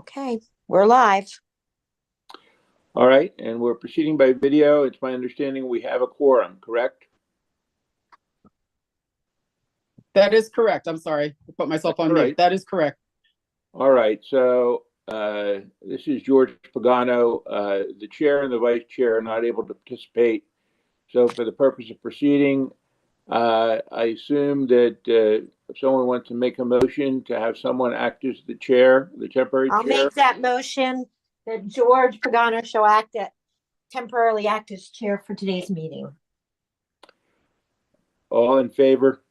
Okay, we're live. All right, and we're proceeding by video. It's my understanding we have a quorum, correct? That is correct. I'm sorry. I put myself on mute. That is correct. All right, so this is George Pagano. The chair and the vice chair are not able to participate. So for the purpose of proceeding, I assume that if someone wants to make a motion to have someone act as the chair, the temporary chair. I'll make that motion that George Pagano shall temporarily act as chair for today's meeting. All in favor?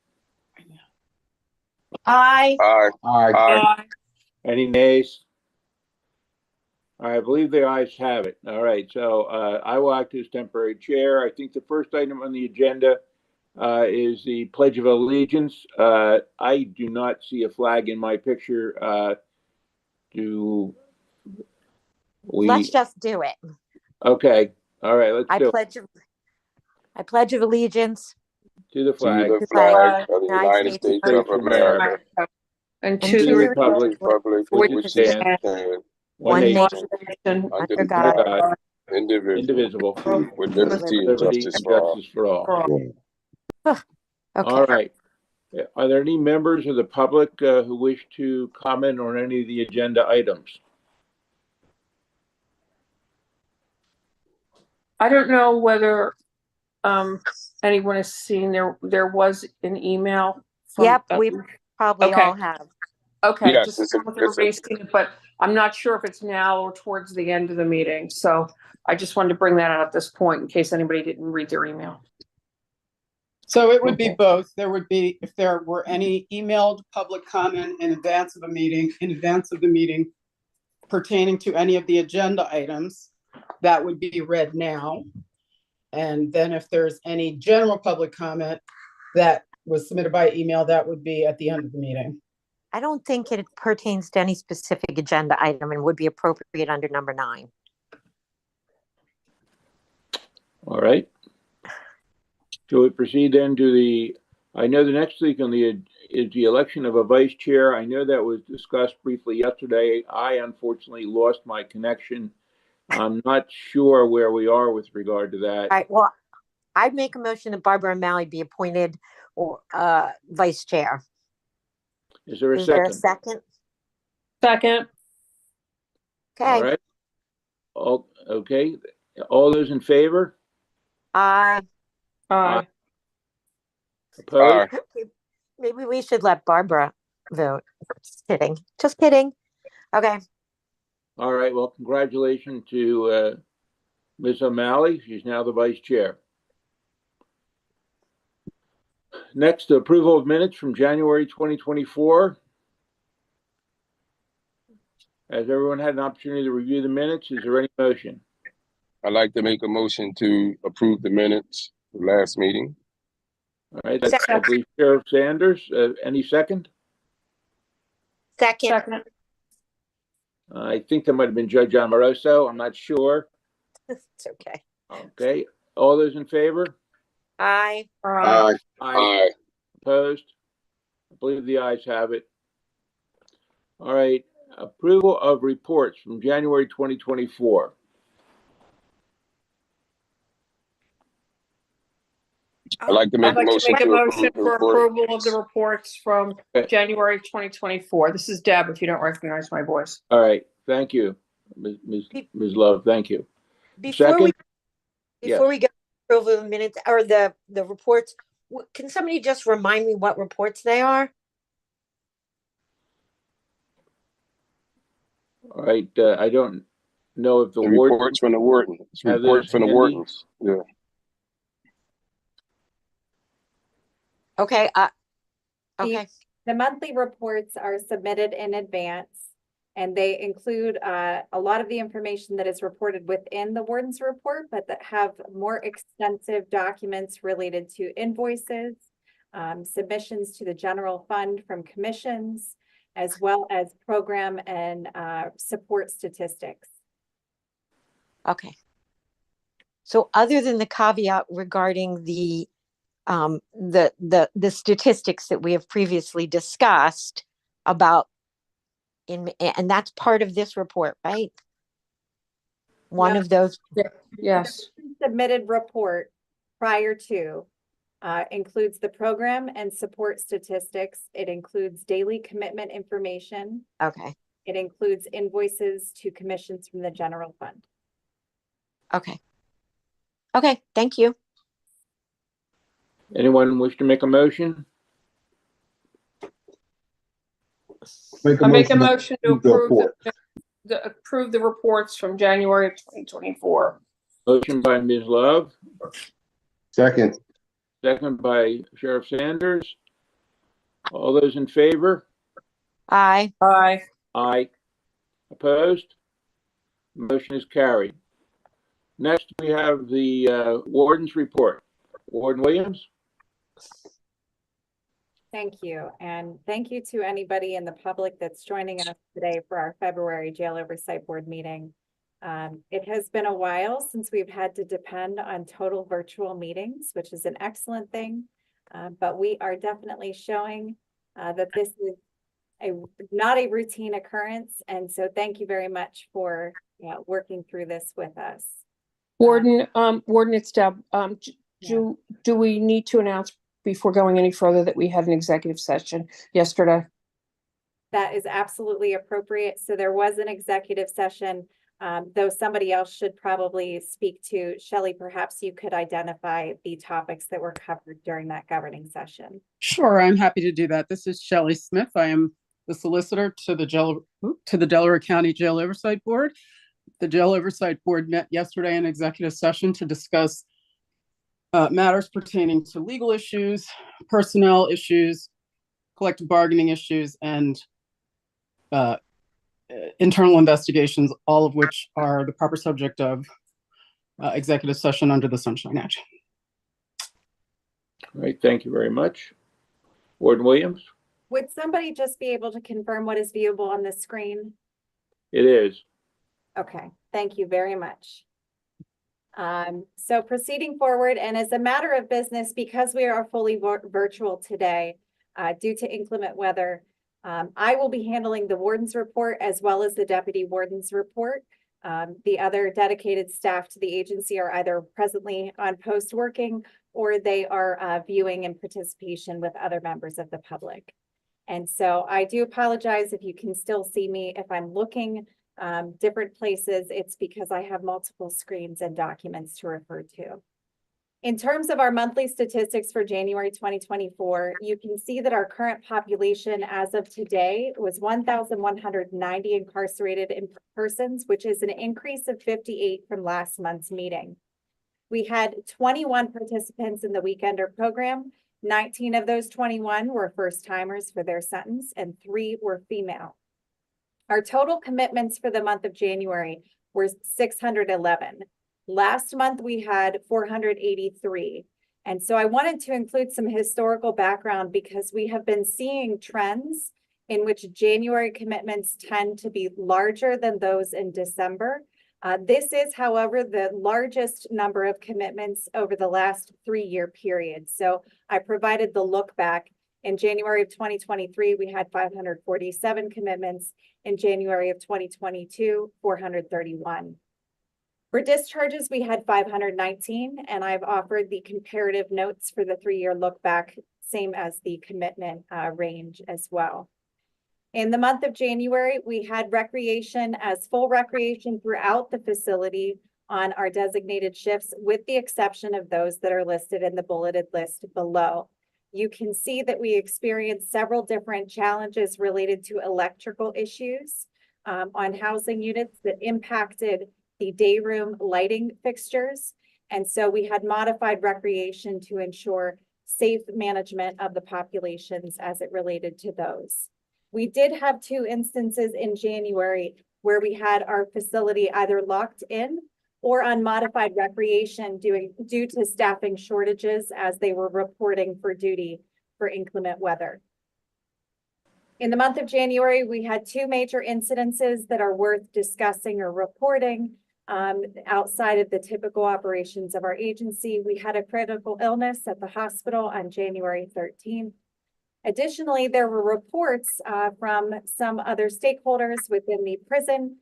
Aye. Aye. Aye. Any nays? All right, I believe the ayes have it. All right, so I will act as temporary chair. I think the first item on the agenda is the Pledge of Allegiance. I do not see a flag in my picture. Let's just do it. Okay. All right, let's do it. I pledge of allegiance To the flag. To the flag of the United States of America. And to to the the republic for which which stands stands one nation nation under God, indivisible, with liberty and liberty justice and for all. justice for all. Okay. All right. Are there any members of the public who wish to comment on any of the agenda items? I don't know whether anyone has seen there was an email from, Yep, we probably okay. all have. okay, Yes, just it's everybody's seen it, but I'm not sure if it's now or towards the end of the meeting. So I just wanted to bring that out at this point in case anybody didn't read their email. So it would be both. There would be, if there were any emailed public comment in advance of the meeting pertaining to any of the agenda items, that would be read now. And then if there's any general public comment that was submitted by email, that would be at the end of the meeting. I don't think it pertains to any specific agenda item and would be appropriate under number 9. All right. Shall we proceed then to I know the next week on is the election of a vice chair. I know that was discussed briefly yesterday. I unfortunately lost my connection. I'm not sure where we are with regard to that. All right, well, I'd make a motion that Barbara O'Malley be appointed vice chair. Is there a Is second? there a second? Second. Okay. All right. Okay. All those in favor? Aye. Aye. Opposed? Maybe we should let Barbara vote. Just kidding. Okay. All right. Well, congratulations to Ms. O'Malley. She's now the vice chair. Next, approval of minutes from January 2024. Has everyone had an opportunity to review the minutes? Is there any motion? I'd like to make a motion to approve the minutes of last meeting. All right, that's I believe Sheriff Sanders. Any second? Second. I think that might have been Judge Amoroso. I'm not sure. It's okay. Okay. All those in favor? Aye. Aye. Aye. Opposed? I believe the ayes have it. All right. Approval of reports from January 2024. I'd like to make a motion for approval of the reports from January 2024. This is Deb, if you don't recognize my voice. All right. Thank you, Ms. Love. Thank you. Before we go to approval of the minutes or the reports, can somebody just remind me what reports they are? All right. I don't know if the reports from the warden. It's reports from the wardens. Yeah. Okay. Okay. The monthly reports are submitted in advance, and they include a lot of the information that is reported within the warden's report, but that have more extensive documents related to invoices, submissions to the general fund from commissions, as well as program and support statistics. Okay. So other than the caveat regarding the statistics that we have previously discussed about and that's part of this report, right? One No. of those. Yes. Submitted report prior to includes the program and support statistics. It includes daily commitment information. Okay. It includes invoices to commissions from the general fund. Okay. Okay. Thank you. Anyone wish to make a motion? I make a motion to approve the reports from January of 2024. Motion by Ms. Love, Second. second by Sheriff Sanders. All those in favor? Aye. Aye. Aye. Opposed? Motion is carried. Next, we have the warden's report. Warden Williams? Thank you. And thank you to anybody in the public that's joining us today for our February Jail Oversight Board meeting. It has been a while since we've had to depend on total virtual meetings, which is an excellent thing. But we are definitely showing that this is not a routine occurrence. And so thank you very much for working through this with us. Warden, it's Deb. Do we need to announce before going any further that we had an executive session yesterday? That is absolutely appropriate. So there was an executive session, though somebody else should probably speak to. Shelley, perhaps you could identify the topics that were covered during that governing session. Sure, I'm happy to do that. This is Shelley Smith. I am the solicitor to the Delaware County Jail Oversight Board. The Jail Oversight Board met yesterday in executive session to discuss matters pertaining to legal issues, personnel issues, collective bargaining issues, and internal investigations, all of which are the proper subject of executive session under the Sunshine Act. All right, thank you very much. Warden Williams? Would somebody just be able to confirm what is viewable on the screen? It is. Okay, thank you very much. So proceeding forward, and as a matter of business, because we are fully virtual today, due to inclement weather, I will be handling the warden's report as well as the deputy warden's report. The other dedicated staff to the agency are either presently on post working or they are viewing and participation with other members of the public. And so I do apologize if you can still see me. If I'm looking different places, it's because I have multiple screens and documents to refer to. In terms of our monthly statistics for January 2024, you can see that our current population as of today was 1,190 incarcerated persons, which is an increase of 58 from last month's meeting. We had 21 participants in the weekender program. 19 of those 21 were first timers for their sentence and 3 were female. Our total commitments for the month of January were 611. Last month, we had 483. And so I wanted to include some historical background because we have been seeing trends in which January commitments tend to be larger than those in December. This is, however, the largest number of commitments over the last 3-year period. So I provided the look back. In January of 2023, we had 547 commitments. In January of 2022, 431. For discharges, we had 519, and I've offered the comparative notes for the 3-year look back, same as the commitment range as well. In the month of January, we had recreation as full recreation throughout the facility on our designated shifts, with the exception of those that are listed in the bulleted list below. You can see that we experienced several different challenges related to electrical issues on housing units that impacted the day room lighting fixtures. And so we had modified recreation to ensure safe management of the populations as it related to those. We did have 2 instances in January where we had our facility either locked in or on modified recreation due to staffing shortages as they were reporting for duty for inclement weather. In the month of January, we had 2 major incidences that are worth discussing or reporting outside of the typical operations of our agency. We had a critical illness at the hospital on January 13th. Additionally, there were reports from some other stakeholders within the prison,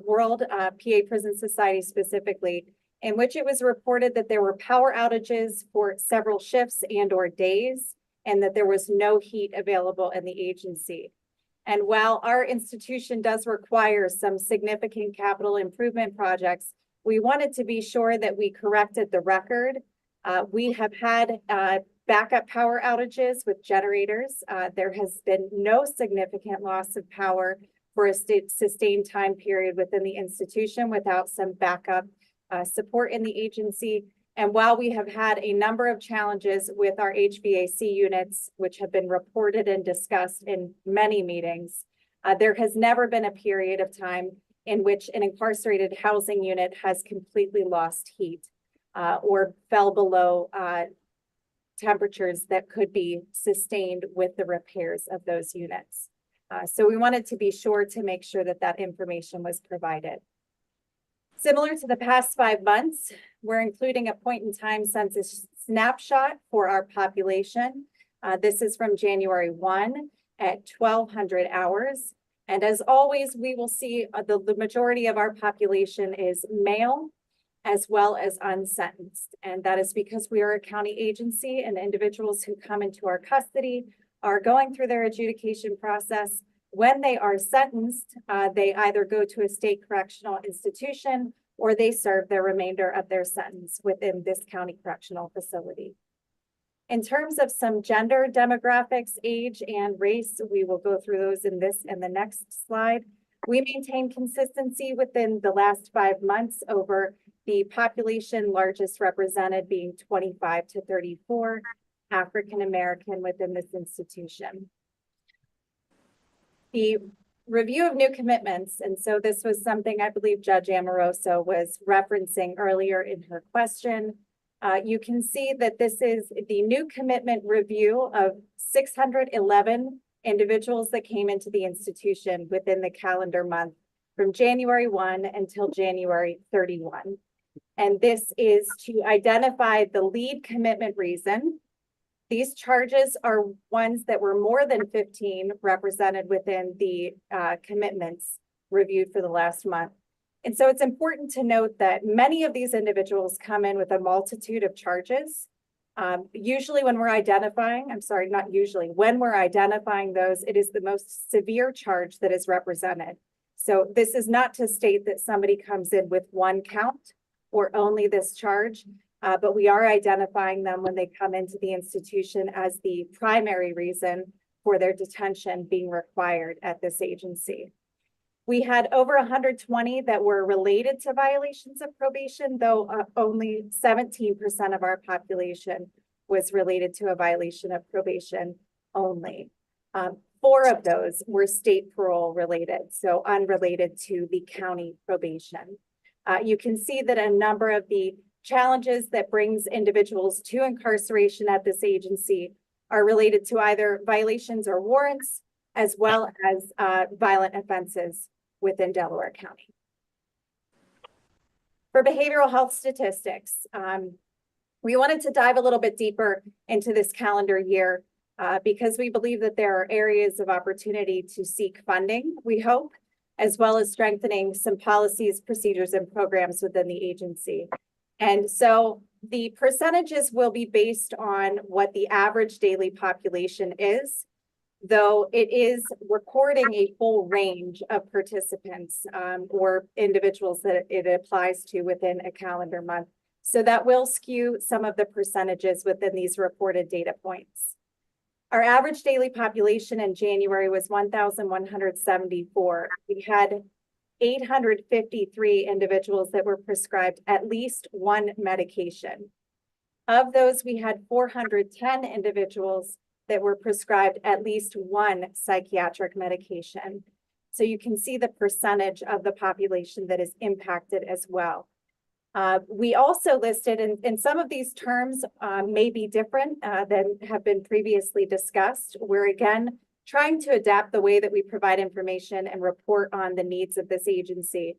world, PA Prison Society specifically, in which it was reported that there were power outages for several shifts and/or days, and that there was no heat available in the agency. And while our institution does require some significant capital improvement projects, we wanted to be sure that we corrected the record. We have had backup power outages with generators. There has been no significant loss of power for a sustained time period within the institution without some backup support in the agency. And while we have had a number of challenges with our HVAC units, which have been reported and discussed in many meetings, there has never been a period of time in which an incarcerated housing unit has completely lost heat or fell below temperatures that could be sustained with the repairs of those units. So we wanted to be sure to make sure that that information was provided. Similar to the past 5 months, we're including a point in time census snapshot for our population. This is from January 1 at 1200 hours. And as always, we will see the majority of our population is male as well as unsentenced. And that is because we are a county agency, and individuals who come into our custody are going through their adjudication process. When they are sentenced, they either go to a state correctional institution or they serve the remainder of their sentence within this county correctional facility. In terms of some gender demographics, age, and race, we will go through those in this and the next slide. We maintain consistency within the last 5 months over the population largest represented being 25 to 34 African American within this institution. The review of new commitments, and so this was something I believe Judge Amoroso was referencing earlier in her question. You can see that this is the new commitment review of 611 individuals that came into the institution within the calendar month from January 1 until January 31. And this is to identify the lead commitment reason. These charges are ones that were more than 15 represented within the commitments reviewed for the last month. And so it's important to note that many of these individuals come in with a multitude of charges. Usually when we're identifying, when we're identifying those, it is the most severe charge that is represented. So this is not to state that somebody comes in with one count or only this charge, but we are identifying them when they come into the institution as the primary reason for their detention being required at this agency. We had over 120 that were related to violations of probation, though only 17% of our population was related to a violation of probation only. 4 of those were state parole related, so unrelated to the county probation. You can see that a number of the challenges that brings individuals to incarceration at this agency are related to either violations or warrants, as well as violent offenses within Delaware County. For behavioral health statistics, we wanted to dive a little bit deeper into this calendar year because we believe that there are areas of opportunity to seek funding, we hope, as well as strengthening some policies, procedures, and programs within the agency. And so the percentages will be based on what the average daily population is, though it is recording a full range of participants or individuals that it applies to within a calendar month. So that will skew some of the percentages within these reported data points. Our average daily population in January was 1,174. We had 853 individuals that were prescribed at least one medication. Of those, we had 410 individuals that were prescribed at least one psychiatric medication. So you can see the percentage of the population that is impacted as well. We also listed, and some of these terms may be different than have been previously discussed. We're again trying to adapt the way that we provide information and report on the needs of this agency.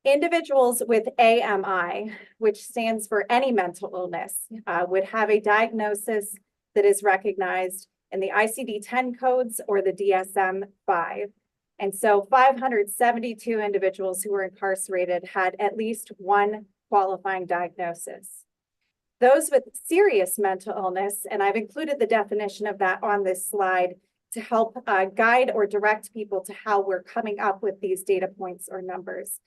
Individuals with AMI, which stands for any mental illness, would have a diagnosis that is recognized in the ICD-10 codes or the DSM-5. And so 572 individuals who were incarcerated had at least one qualifying diagnosis. Those with serious mental illness, and I've included the definition of that on this slide to help guide or direct people to how we're coming up with these data points or numbers.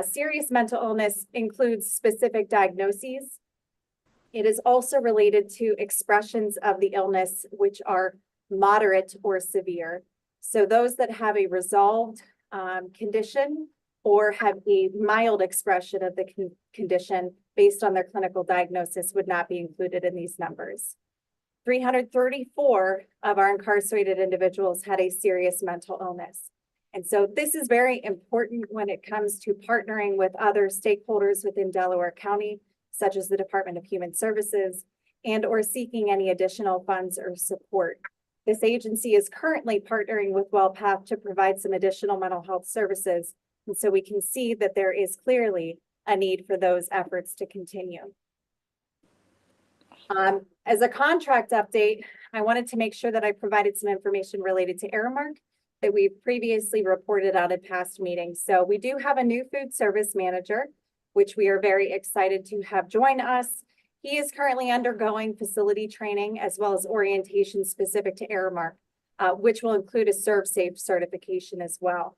Serious mental illness includes specific diagnoses. It is also related to expressions of the illness, which are moderate or severe. So those that have a resolved condition or have a mild expression of the condition based on their clinical diagnosis would not be included in these numbers. 334 of our incarcerated individuals had a serious mental illness. And so this is very important when it comes to partnering with other stakeholders within Delaware County, such as the Department of Human Services, and or seeking any additional funds or support. This agency is currently partnering with WellPath to provide some additional mental health services. And so we can see that there is clearly a need for those efforts to continue. As a contract update, I wanted to make sure that I provided some information related to Aramark that we've previously reported on in past meetings. So we do have a new food service manager, which we are very excited to have join us. He is currently undergoing facility training as well as orientation specific to Aramark, which will include a ServSafe certification as well.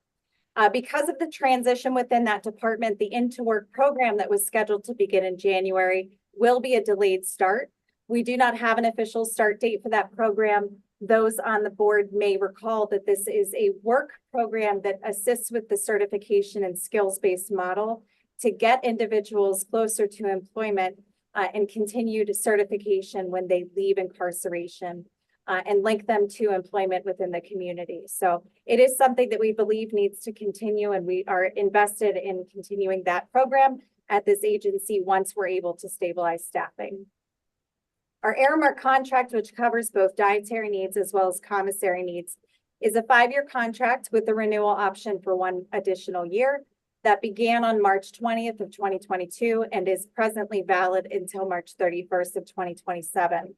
Because of the transition within that department, the Into Work program that was scheduled to begin in January will be a delayed start. We do not have an official start date for that program. Those on the board may recall that this is a work program that assists with the certification and skills-based model to get individuals closer to employment and continued certification when they leave incarceration and link them to employment within the community. So it is something that we believe needs to continue, and we are invested in continuing that program at this agency once we're able to stabilize staffing. Our Aramark contract, which covers both dietary needs as well as commissary needs, is a 5-year contract with the renewal option for 1 additional year that began on March 20th of 2022 and is presently valid until March 31st of 2027.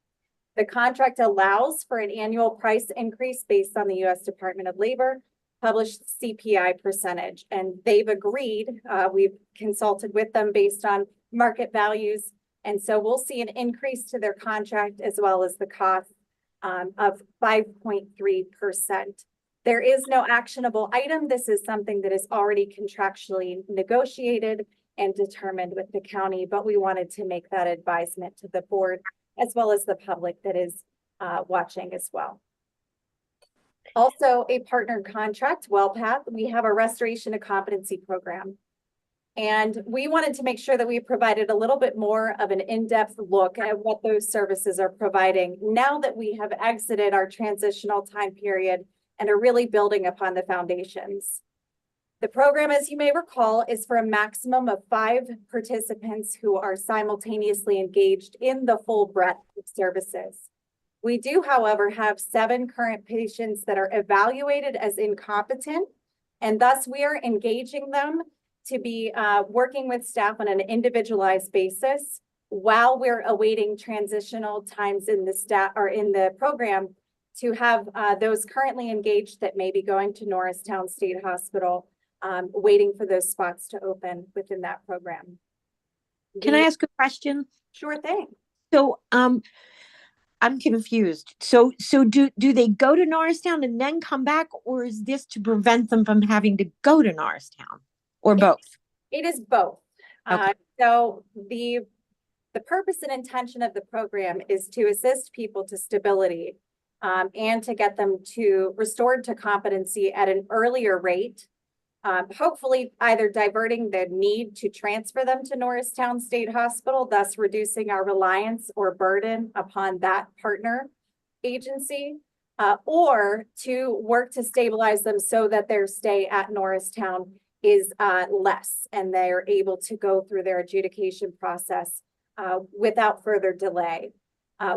The contract allows for an annual price increase based on the U.S. Department of Labor published CPI percentage, and they've agreed. We've consulted with them based on market values. And so we'll see an increase to their contract as well as the cost of 5.3%. There is no actionable item. This is something that is already contractually negotiated and determined with the county, but we wanted to make that advisement to the board as well as the public that is watching as well. Also, a partnered contract, WellPath, we have a restoration of competency program. And we wanted to make sure that we provided a little bit more of an in-depth look at what those services are providing now that we have exited our transitional time period and are really building upon the foundations. The program, as you may recall, is for a maximum of 5 participants who are simultaneously engaged in the full breadth of services. We do, however, have 7 current patients that are evaluated as incompetent, and thus we are engaging them to be working with staff on an individualized basis while we're awaiting transitional times in the staff or in the program to have those currently engaged that may be going to Norristown State Hospital, waiting for those spots to open within that program. Can I ask a question? Sure thing. So I'm confused. So do they go to Norristown and then come back, or is this to prevent them from having to go to Norristown? Or both? It is both. Okay. So the purpose and intention of the program is to assist people to stability and to get them to restored to competency at an earlier rate, hopefully either diverting the need to transfer them to Norristown State Hospital, thus reducing our reliance or burden upon that partner agency, or to work to stabilize them so that their stay at Norristown is less and they're able to go through their adjudication process without further delay.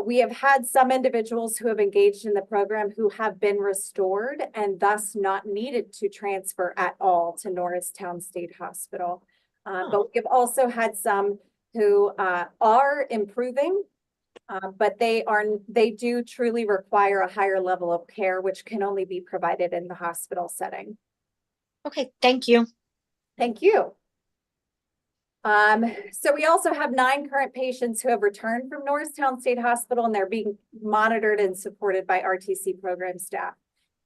We have had some individuals who have engaged in the program who have been restored and thus not needed to transfer at all to Norristown State Hospital. But we've also had some who are improving But they do truly require a higher level of care, which can only be provided in the hospital setting. Okay, thank you. Thank you. So we also have 9 current patients who have returned from Norristown State Hospital, and they're being monitored and supported by RTC program staff.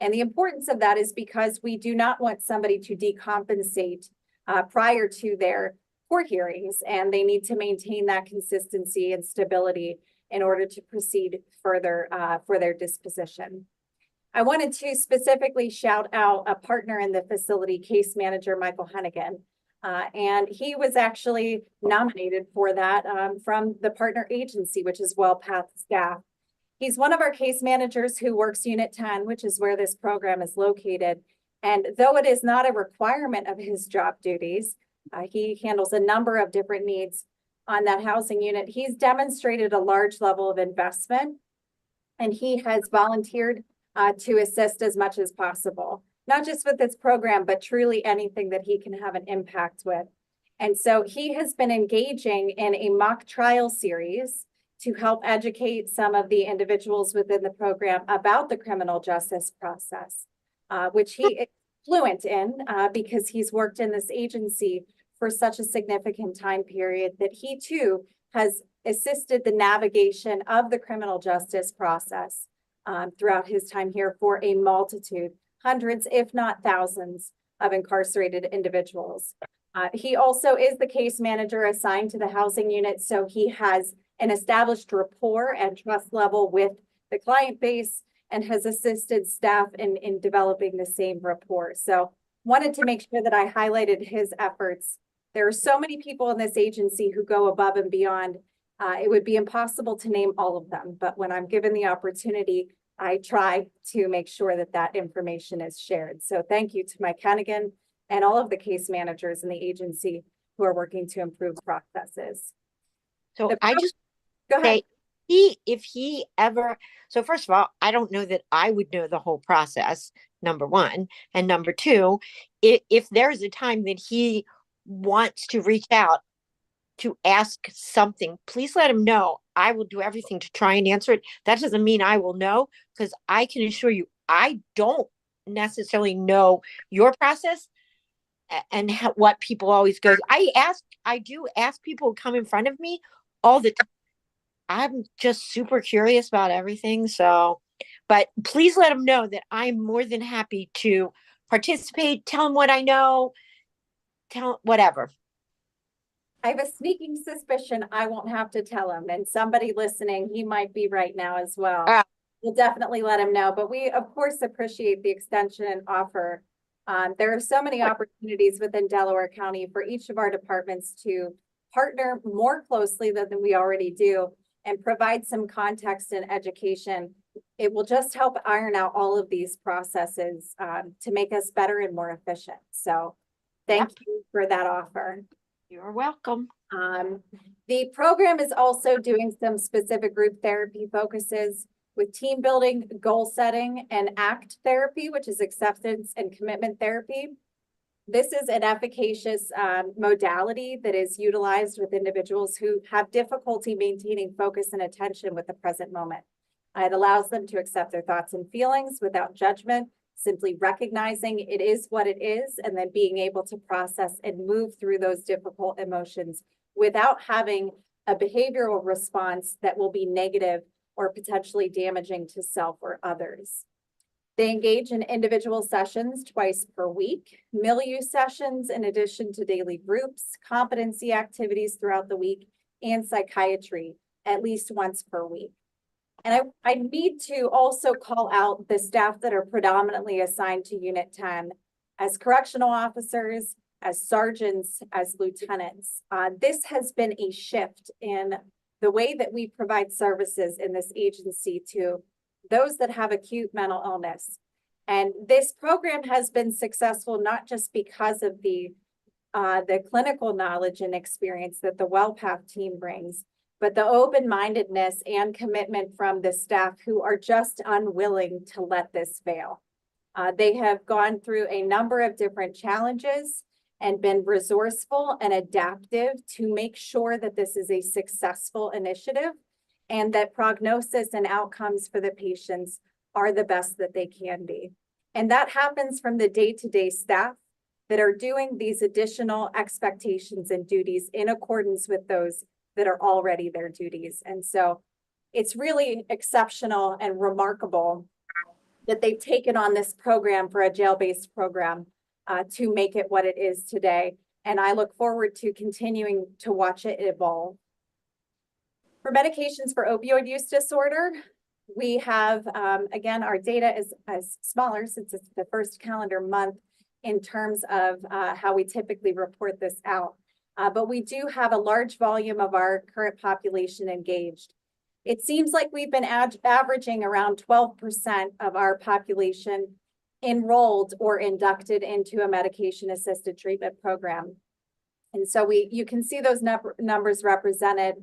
And the importance of that is because we do not want somebody to decompensate prior to their court hearings, and they need to maintain that consistency and stability in order to proceed further for their disposition. I wanted to specifically shout out a partner in the facility, case manager Michael Hennigan. And he was actually nominated for that from the partner agency, which is WellPath staff. He's one of our case managers who works Unit 10, which is where this program is located. And though it is not a requirement of his job duties, he handles a number of different needs on that housing unit. He's demonstrated a large level of investment, and he has volunteered to assist as much as possible. Not just with this program, but truly anything that he can have an impact with. And so he has been engaging in a mock trial series to help educate some of the individuals within the program about the criminal justice process, which he is fluent in because he's worked in this agency for such a significant time period that he too has assisted the navigation of the criminal justice process throughout his time here for a multitude, hundreds, if not thousands, of incarcerated individuals. He also is the case manager assigned to the housing unit, so he has an established rapport and trust level with the client base and has assisted staff in developing the same rapport. So wanted to make sure that I highlighted his efforts. There are so many people in this agency who go above and beyond. It would be impossible to name all of them, but when I'm given the opportunity, I try to make sure that that information is shared. So thank you to Mike Hennigan and all of the case managers in the agency who are working to improve processes. So I just Go ahead. say, if he ever, so first of all, I don't know that I would know the whole process, number one. And number two, if there's a time that he wants to reach out to ask something, please let him know. I will do everything to try and answer it. That doesn't mean I will know, because I can assure you, I don't necessarily know your process and what people always go. I do ask people who come in front of me all the time. I'm just super curious about everything. So, but please let them know that I'm more than happy to participate, tell them what I know, tell whatever. I have a sneaking suspicion I won't have to tell him, and somebody listening, he might be right now as well. We'll definitely let him know, but we of course appreciate the extension and offer. There are so many opportunities within Delaware County for each of our departments to partner more closely than we already do and provide some context and education. It will just help iron out all of these processes to make us better and more efficient. So thank you for that offer. You're welcome. The program is also doing some specific group therapy focuses with team building, goal setting, and ACT therapy, which is acceptance and commitment therapy. This is an efficacious modality that is utilized with individuals who have difficulty maintaining focus and attention with the present moment. It allows them to accept their thoughts and feelings without judgment, simply recognizing it is what it is, and then being able to process and move through those difficult emotions without having a behavioral response that will be negative or potentially damaging to self or others. They engage in individual sessions twice per week, milieu sessions in addition to daily groups, competency activities throughout the week, and psychiatry at least once per week. And I need to also call out the staff that are predominantly assigned to Unit 10 as correctional officers, as sergeants, as lieutenants. This has been a shift in the way that we provide services in this agency to those that have acute mental illness. And this program has been successful not just because of the clinical knowledge and experience that the WellPath team brings, but the open-mindedness and commitment from the staff who are just unwilling to let this fail. They have gone through a number of different challenges and been resourceful and adaptive to make sure that this is a successful initiative. and that prognosis and outcomes for the patients are the best that they can be. And that happens from the day-to-day staff that are doing these additional expectations and duties in accordance with those that are already their duties. And so it's really exceptional and remarkable that they've taken on this program for a jail-based program to make it what it is today. And I look forward to continuing to watch it evolve. For medications for opioid use disorder, we have, again, our data is smaller since it's the first calendar month in terms of how we typically report this out. But we do have a large volume of our current population engaged. It seems like we've been averaging around 12% of our population enrolled or inducted into a medication-assisted treatment program. And so you can see those numbers represented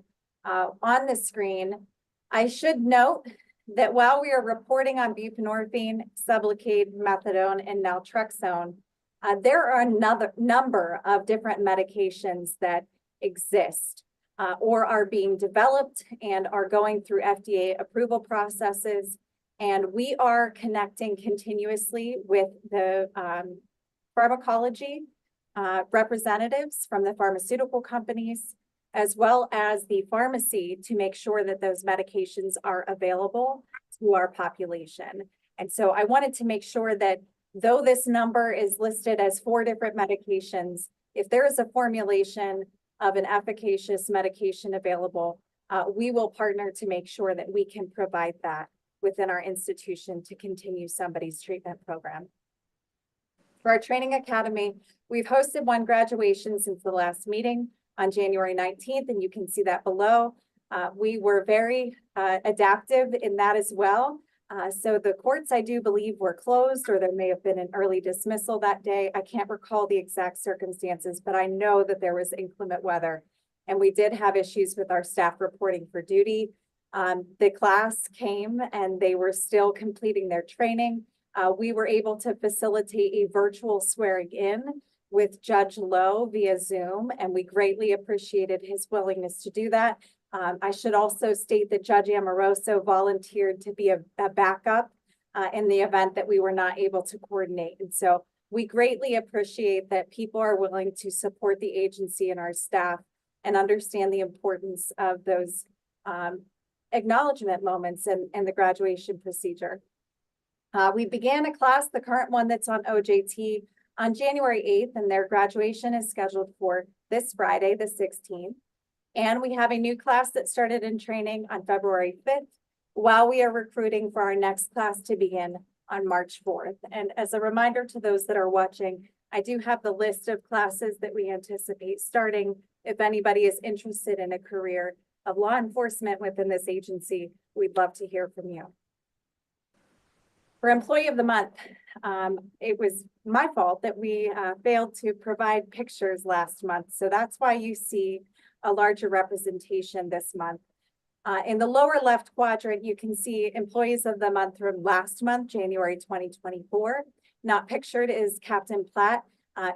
on the screen. I should note that while we are reporting on buprenorphine, Sublocade, methadone, and naltrexone, there are another number of different medications that exist or are being developed and are going through FDA approval processes. And we are connecting continuously with the pharmacology representatives from the pharmaceutical companies, as well as the pharmacy, to make sure that those medications are available to our population. And so I wanted to make sure that though this number is listed as 4 different medications, if there is a formulation of an efficacious medication available, we will partner to make sure that we can provide that within our institution to continue somebody's treatment program. For our training academy, we've hosted 1 graduation since the last meeting on January 19th, and you can see that below. We were very adaptive in that as well. So the courts, I do believe, were closed, or there may have been an early dismissal that day. I can't recall the exact circumstances, but I know that there was inclement weather, and we did have issues with our staff reporting for duty. The class came and they were still completing their training. We were able to facilitate a virtual swearing in with Judge Lowe via Zoom, and we greatly appreciated his willingness to do that. I should also state that Judge Amoroso volunteered to be a backup in the event that we were not able to coordinate. And so we greatly appreciate that people are willing to support the agency and our staff and understand the importance of those acknowledgement moments in the graduation procedure. We began a class, the current one that's on OJT, on January 8th, and their graduation is scheduled for this Friday, the 16th. And we have a new class that started in training on February 5th, while we are recruiting for our next class to begin on March 4th. And as a reminder to those that are watching, I do have the list of classes that we anticipate starting. If anybody is interested in a career of law enforcement within this agency, we'd love to hear from you. For Employee of the Month, it was my fault that we failed to provide pictures last month. So that's why you see a larger representation this month. In the lower left quadrant, you can see Employees of the Month from last month, January 2024. Not pictured is Captain Platt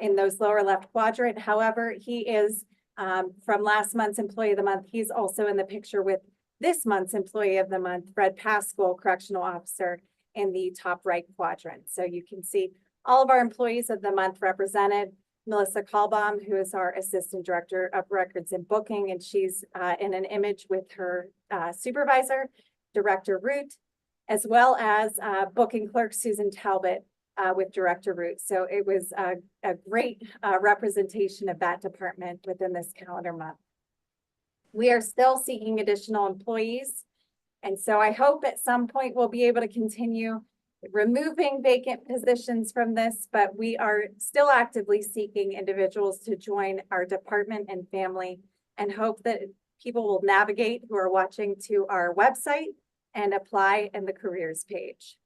in those lower left quadrant. However, he is from last month's Employee of the Month. He's also in the picture with this month's Employee of the Month, Fred Pascal, Correctional Officer, in the top right quadrant. So you can see all of our Employees of the Month represented. Melissa Kalbaum, who is our Assistant Director of Records and Booking, and she's in an image with her supervisor, Director Root, as well as Booking Clerk Susan Talbot with Director Root. So it was a great representation of that department within this calendar month. We are still seeking additional employees. And so I hope at some point we'll be able to continue removing vacant positions from this, but we are still actively seeking individuals to join our department and family, and hope that people will navigate who are watching to our website and apply in the careers page.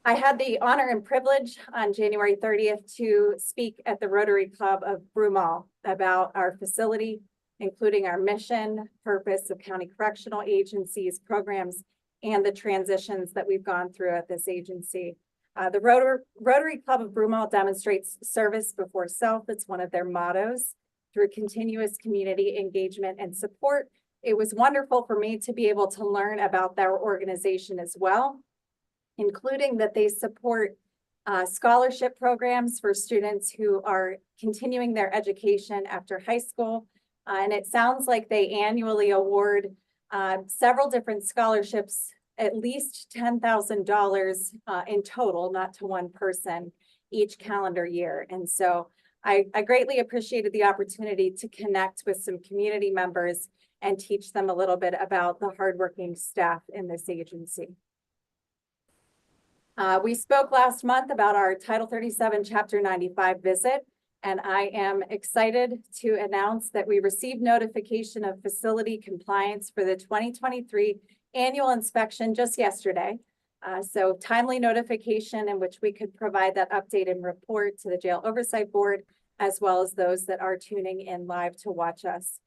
I had the honor and privilege on January 30th to speak at the Rotary Club of Broomall about our facility, including our mission, purpose of county correctional agencies, programs, and the transitions that we've gone through at this agency. The Rotary Club of Broomall demonstrates service before self. It's one of their mottos. Through continuous community engagement and support, it was wonderful for me to be able to learn about their organization as well, including that they support scholarship programs for students who are continuing their education after high school. And it sounds like they annually award several different scholarships, at least $10,000 in total, not to one person, each calendar year. And so I greatly appreciated the opportunity to connect with some community members and teach them a little bit about the hardworking staff in this agency. We spoke last month about our Title 37 Chapter 95 visit, and I am excited to announce that we received notification of facility compliance for the 2023 annual inspection just yesterday. So timely notification in which we could provide that update and report to the Jail Oversight Board, as well as those that are tuning in live to watch us.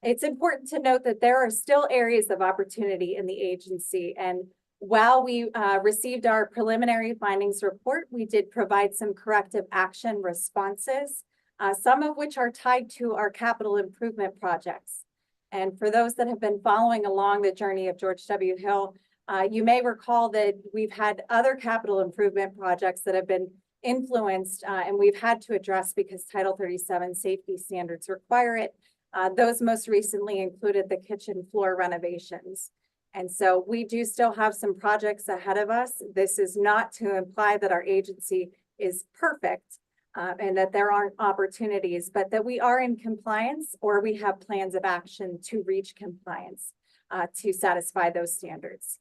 It's important to note that there are still areas of opportunity in the agency, and while we received our preliminary findings report, we did provide some corrective action responses, some of which are tied to our capital improvement projects. And for those that have been following along the journey of George W. Hill, you may recall that we've had other capital improvement projects that have been influenced and we've had to address because Title 37 safety standards require it. Those most recently included the kitchen floor renovations. And so we do still have some projects ahead of us. This is not to imply that our agency is perfect and that there aren't opportunities, but that we are in compliance or we have plans of action to reach compliance to satisfy those standards.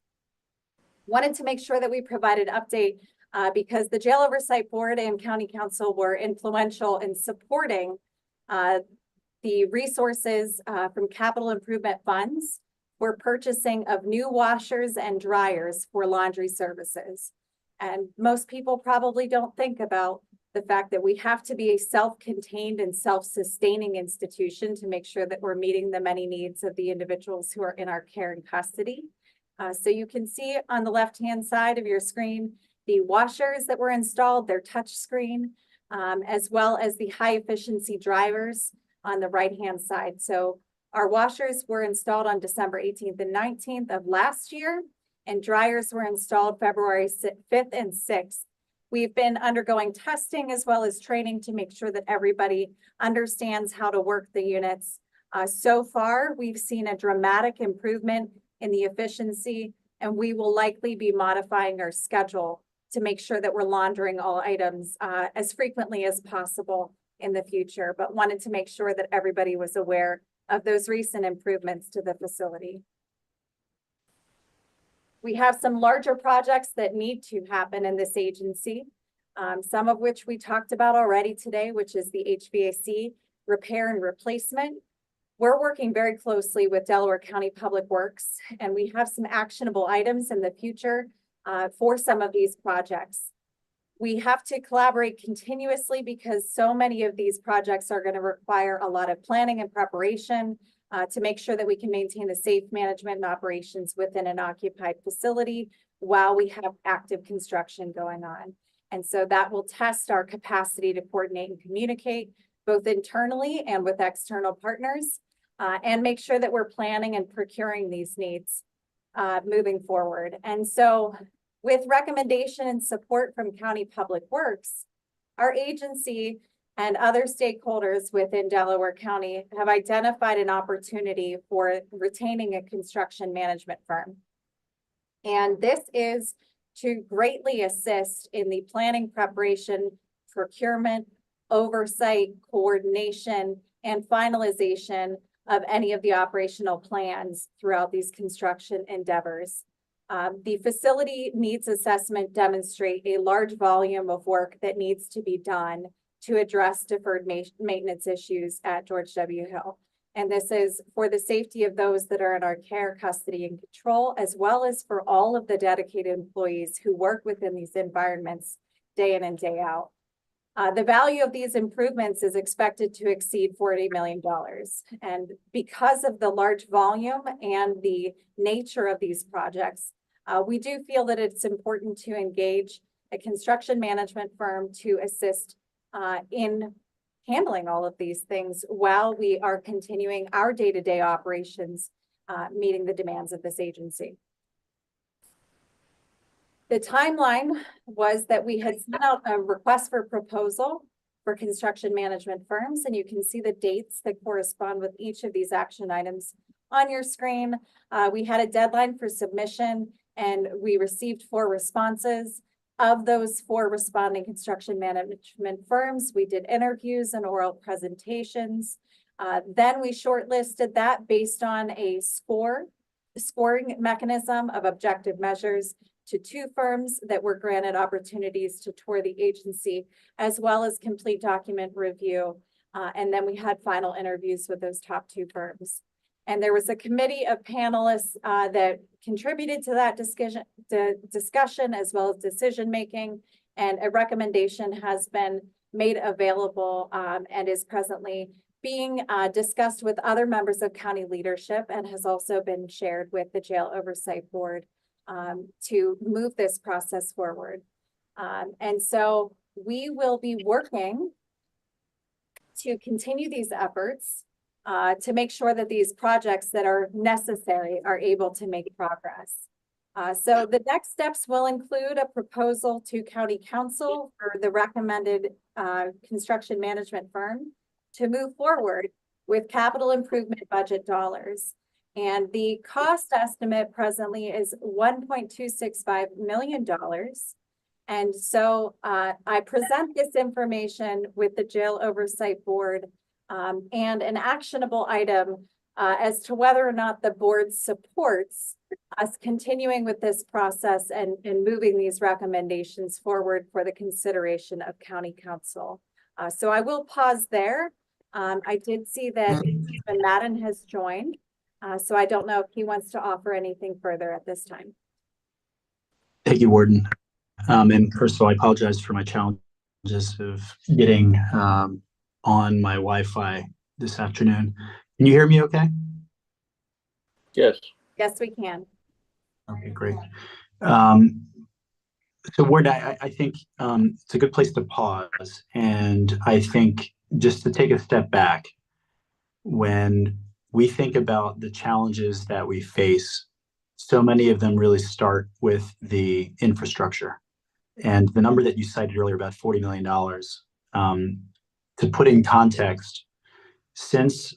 Wanted to make sure that we provided update because the Jail Oversight Board and County Council were influential in supporting the resources from capital improvement funds for purchasing of new washers and dryers for laundry services. And most people probably don't think about the fact that we have to be a self-contained and self-sustaining institution to make sure that we're meeting the many needs of the individuals who are in our care and custody. So you can see on the left-hand side of your screen, the washers that were installed, their touch screen, as well as the high efficiency dryers on the right-hand side. So our washers were installed on December 18th and 19th of last year, and dryers were installed February 5th and 6th. We've been undergoing testing as well as training to make sure that everybody understands how to work the units. So far, we've seen a dramatic improvement in the efficiency, and we will likely be modifying our schedule to make sure that we're laundering all items as frequently as possible in the future, but wanted to make sure that everybody was aware of those recent improvements to the facility. We have some larger projects that need to happen in this agency, some of which we talked about already today, which is the HVAC repair and replacement. We're working very closely with Delaware County Public Works, and we have some actionable items in the future for some of these projects. We have to collaborate continuously because so many of these projects are going to require a lot of planning and preparation to make sure that we can maintain the safe management and operations within an occupied facility while we have active construction going on. And so that will test our capacity to coordinate and communicate both internally and with external partners and make sure that we're planning and procuring these needs moving forward. And so with recommendation and support from County Public Works, our agency and other stakeholders within Delaware County have identified an opportunity for retaining a construction management firm. And this is to greatly assist in the planning, preparation, procurement, oversight, coordination, and finalization of any of the operational plans throughout these construction endeavors. The facility needs assessment demonstrate a large volume of work that needs to be done to address deferred maintenance issues at George W. Hill. And this is for the safety of those that are in our care, custody, and control, as well as for all of the dedicated employees who work within these environments day in and day out. The value of these improvements is expected to exceed $40 million. And because of the large volume and the nature of these projects, we do feel that it's important to engage a construction management firm to assist in handling all of these things while we are continuing our day-to-day operations meeting the demands of this agency. The timeline was that we had sent out a request for proposal for construction management firms, and you can see the dates that correspond with each of these action items on your screen. We had a deadline for submission, and we received 4 responses. Of those 4 responding construction management firms, we did interviews and oral presentations. Then we shortlisted that based on a scoring mechanism of objective measures to 2 firms that were granted opportunities to tour the agency, as well as complete document review. And then we had final interviews with those top 2 firms. And there was a committee of panelists that contributed to that discussion as well as decision-making. And a recommendation has been made available and is presently being discussed with other members of county leadership, and has also been shared with the Jail Oversight Board to move this process forward. And so we will be working to continue these efforts to make sure that these projects that are necessary are able to make progress. So the next steps will include a proposal to County Council for the recommended construction management firm to move forward with capital improvement budget dollars. And the cost estimate presently is $1.265 million. And so I present this information with the Jail Oversight Board and an actionable item as to whether or not the board supports us continuing with this process and moving these recommendations forward for the consideration of County Council. So I will pause there. I did see that Stephen Madden has joined. So I don't know if he wants to offer anything further at this time. Thank you, Warden. And first of all, I apologize for my challenges of getting on my Wi-Fi this afternoon. Can you hear me okay? Yes. Yes, we can. Okay, great. So Warden, I think it's a good place to pause. And I think just to take a step back, when we think about the challenges that we face, so many of them really start with the infrastructure. And the number that you cited earlier, about $40 million, to put in context, since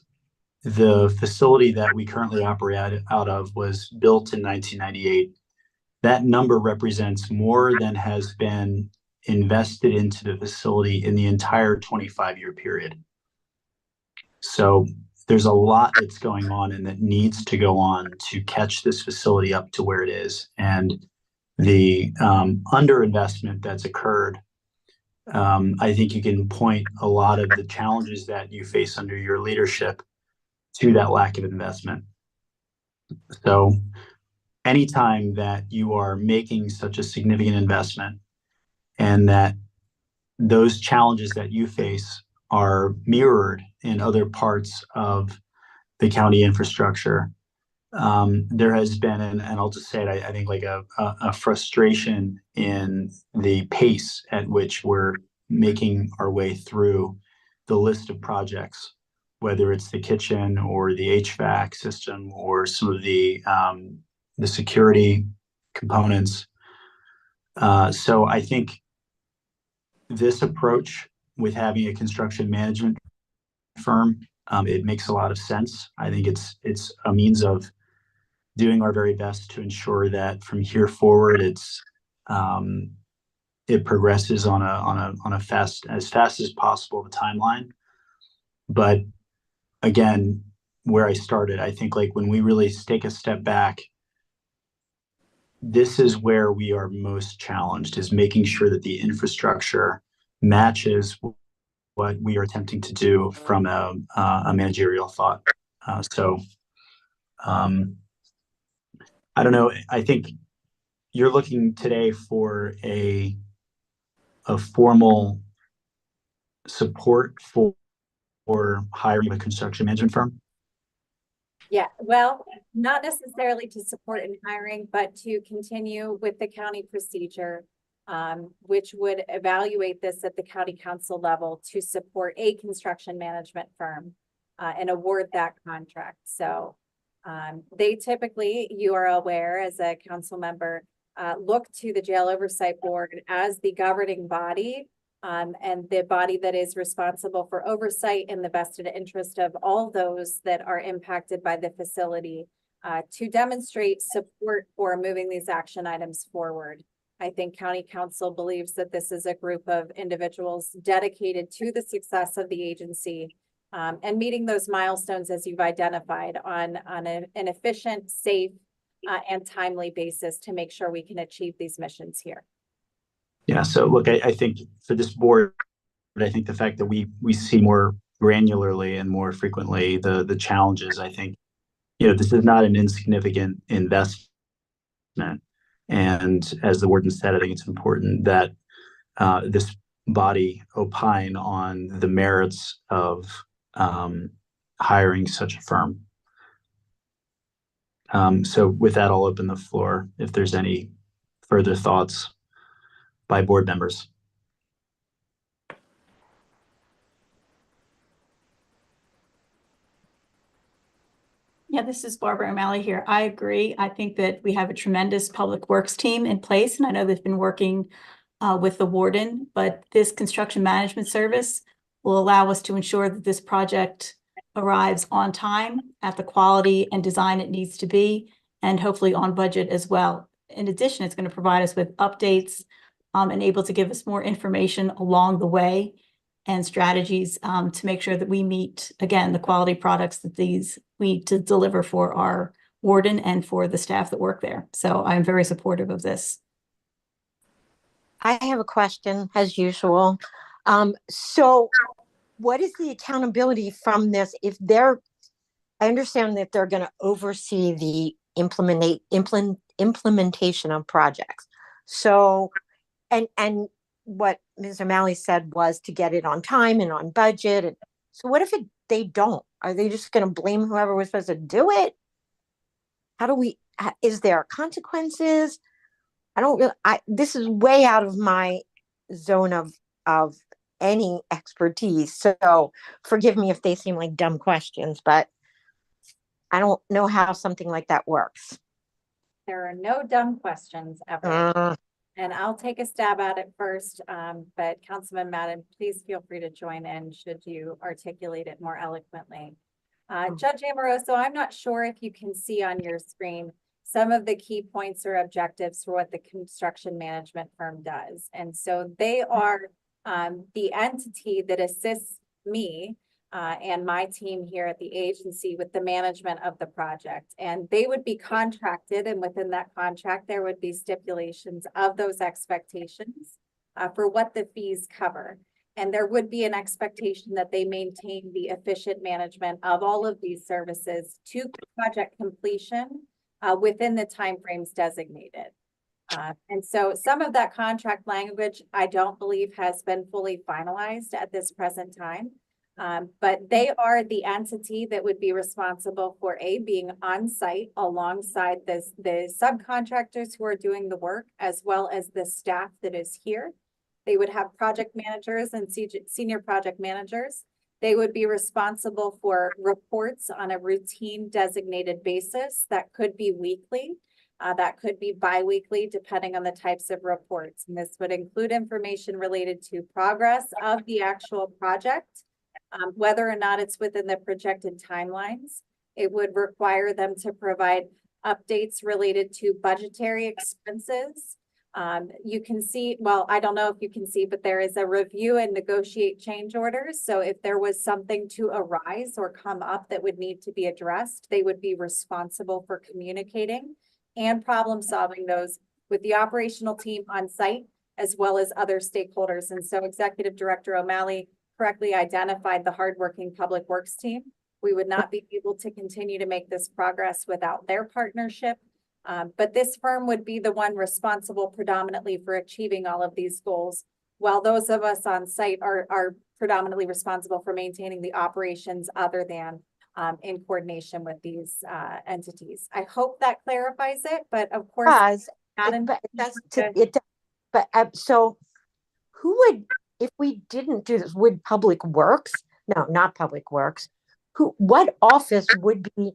the facility that we currently operate out of was built in 1998, that number represents more than has been invested into the facility in the entire 25-year period. So there's a lot that's going on and that needs to go on to catch this facility up to where it is. And the underinvestment that's occurred, I think you can point a lot of the challenges that you face under your leadership to that lack of investment. So anytime that you are making such a significant investment and that those challenges that you face are mirrored in other parts of the county infrastructure, there has been, and I'll just say it, I think like a frustration in the pace at which we're making our way through the list of projects, whether it's the kitchen or the HVAC system or some of the security components. So I think this approach with having a construction management firm, it makes a lot of sense. I think it's a means of doing our very best to ensure that from here forward, it progresses on a as fast as possible, the timeline. But again, where I started, I think like when we really take a step back, this is where we are most challenged, is making sure that the infrastructure matches what we are attempting to do from a managerial thought. I don't know. I think you're looking today for a formal support for hiring a construction management firm. Yeah, well, not necessarily to support in hiring, but to continue with the county procedure, which would evaluate this at the county council level to support a construction management firm and award that contract. So They typically, you are aware as a council member, look to the Jail Oversight Board as the governing body and the body that is responsible for oversight in the vested interest of all those that are impacted by the facility to demonstrate support for moving these action items forward. I think County Council believes that this is a group of individuals dedicated to the success of the agency and meeting those milestones as you've identified on an efficient, safe, and timely basis to make sure we can achieve these missions here. Yeah, so look, I think for this board, I think the fact that we see more granularly and more frequently the challenges, I think, this is not an insignificant investment. And as the warden said, I think it's important that this body opine on the merits of hiring such a firm. So with that, I'll open the floor if there's any further thoughts by board members. Yeah, this is Barbara O'Malley here. I agree. I think that we have a tremendous public works team in place, and I know they've been working with the warden, but this construction management service will allow us to ensure that this project arrives on time at the quality and design it needs to be, and hopefully on budget as well. In addition, it's going to provide us with updates and able to give us more information along the way and strategies to make sure that we meet, again, the quality products that we need to deliver for our warden and for the staff that work there. So I'm very supportive of this. I have a question as usual. So what is the accountability from this? I understand that they're going to oversee the implementation of projects. So, and what Ms. O'Malley said was to get it on time and on budget. And so what if they don't? Are they just going to blame whoever was supposed to do it? Is there consequences? This is way out of my zone of any expertise. So forgive me if they seem like dumb questions, but I don't know how something like that works. There are no dumb questions ever. And I'll take a stab at it first, but Councilman Madden, please feel free to join in should you articulate it more eloquently. Judge Amoroso, I'm not sure if you can see on your screen some of the key points or objectives for what the construction management firm does. And so they are the entity that assists me and my team here at the agency with the management of the project. And they would be contracted, and within that contract, there would be stipulations of those expectations for what the fees cover. And there would be an expectation that they maintain the efficient management of all of these services to project completion within the timeframes designated. And so some of that contract language, I don't believe has been fully finalized at this present time. But they are the entity that would be responsible for being on site alongside the subcontractors who are doing the work, as well as the staff that is here. They would have project managers and senior project managers. They would be responsible for reports on a routine designated basis. That could be weekly. That could be bi-weekly, depending on the types of reports. And this would include information related to progress of the actual project, whether or not it's within the projected timelines. It would require them to provide updates related to budgetary expenses. You can see, well, I don't know if you can see, but there is a review and negotiate change orders. So if there was something to arise or come up that would need to be addressed, they would be responsible for communicating and problem solving those with the operational team on site, as well as other stakeholders. And so Executive Director O'Malley correctly identified the hardworking public works team. We would not be able to continue to make this progress without their partnership. But this firm would be the one responsible predominantly for achieving all of these goals, while those of us on site are predominantly responsible for maintaining the operations other than in coordination with these entities. I hope that clarifies it, but of course, so who would, if we didn't do this, would Public Works? No, not Public Works. What office would be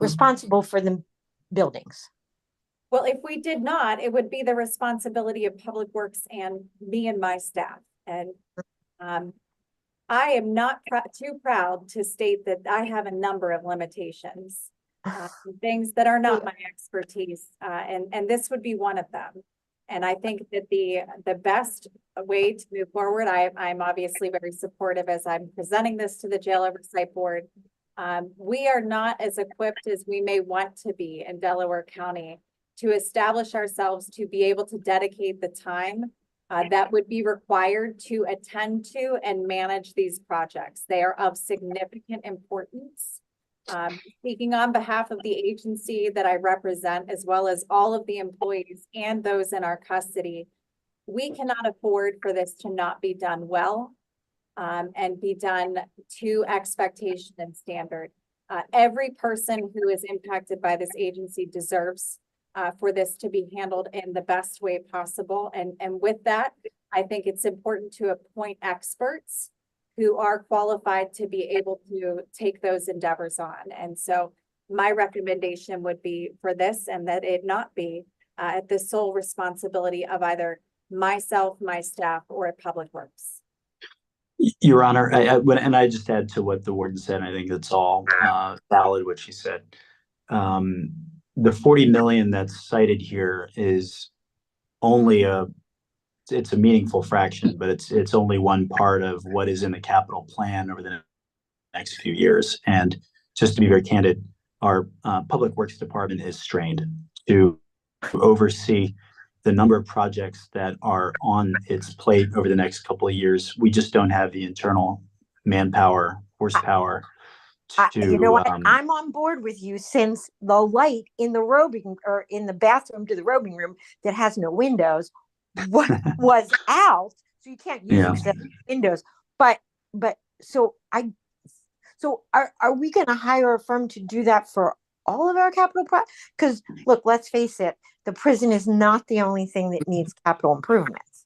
responsible for the buildings. Well, if we did not, it would be the responsibility of Public Works and me and my staff. And I am not too proud to state that I have a number of limitations, things that are not my expertise, and this would be one of them. And I think that the best way to move forward, I'm obviously very supportive as I'm presenting this to the Jail Oversight Board. We are not as equipped as we may want to be in Delaware County to establish ourselves to be able to dedicate the time that would be required to attend to and manage these projects. They are of significant importance. Speaking on behalf of the agency that I represent, as well as all of the employees and those in our custody, we cannot afford for this to not be done well and be done to expectation and standard. Every person who is impacted by this agency deserves for this to be handled in the best way possible. And with that, I think it's important to appoint experts who are qualified to be able to take those endeavors on. And so my recommendation would be for this, and that it not be at the sole responsibility of either myself, my staff, or at Public Works. Your Honor, I just add to what the warden said. I think it's all valid what she said. The 40 million that's cited here is only it's a meaningful fraction, but it's only one part of what is in the capital plan over the next few years. And just to be very candid, our Public Works Department is strained to oversee the number of projects that are on its plate over the next couple of years. We just don't have the internal manpower, horsepower to, you know what? I'm on board with you, since the light in the robing, or in the bathroom to the robing room that has no windows, was out, so you can't use it because it has windows. But so are we going to hire a firm to do that for all of our capital projects? Because look, let's face it, the prison is not the only thing that needs capital improvements,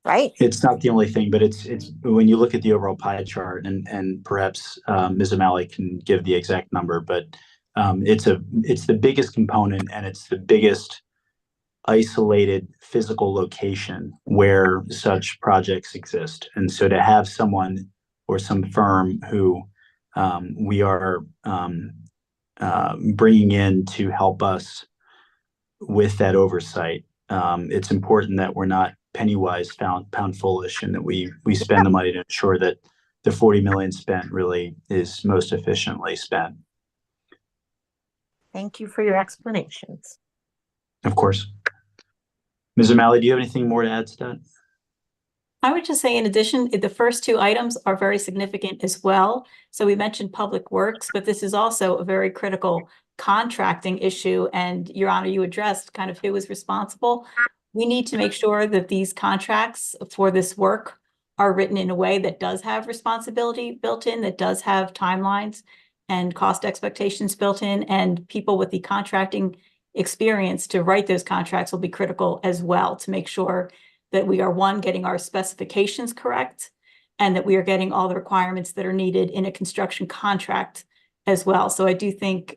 right? It's not the only thing, but it's when you look at the overall pie chart, and perhaps Ms. O'Malley can give the exact number, but it's the biggest component, and it's the biggest isolated physical location where such projects exist. And so to have someone or some firm who we are bringing in to help us with that oversight, it's important that we're not penny wise, pound foolish, and that we spend the money to ensure that the 40 million spent really is most efficiently spent. Thank you for your explanations. Of course. Ms. O'Malley, do you have anything more to add to that? I would just say, in addition, the first two items are very significant as well. So we mentioned Public Works, but this is also a very critical contracting issue. And Your Honor, you addressed kind of who is responsible. We need to make sure that these contracts for this work are written in a way that does have responsibility built in, that does have timelines and cost expectations built in, and people with the contracting experience to write those contracts will be critical as well, to make sure that we are, one, getting our specifications correct, and that we are getting all the requirements that are needed in a construction contract as well. So I do think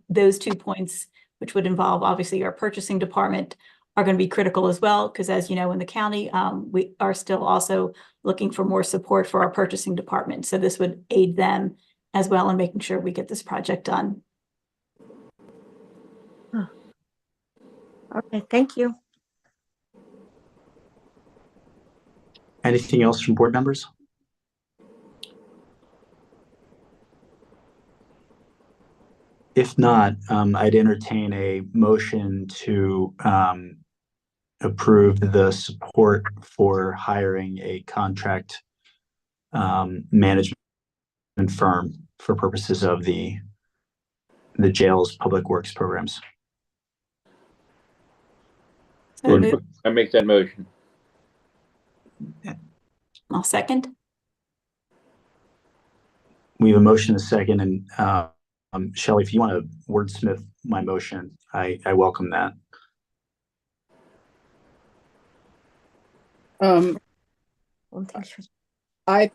those 2 points, which would involve obviously our purchasing department, are going to be critical as well, because as you know, in the county, we are still also looking for more support for our purchasing department. So this would aid them as well in making sure we get this project done. Okay, thank you. Anything else from board members? If not, I'd entertain a motion to approve the support for hiring a contract management firm for purposes of the jail's public works programs. So I make that motion. I'll second. We have a motion, a second, and Shelley, if you want to wordsmith my motion, I welcome that. I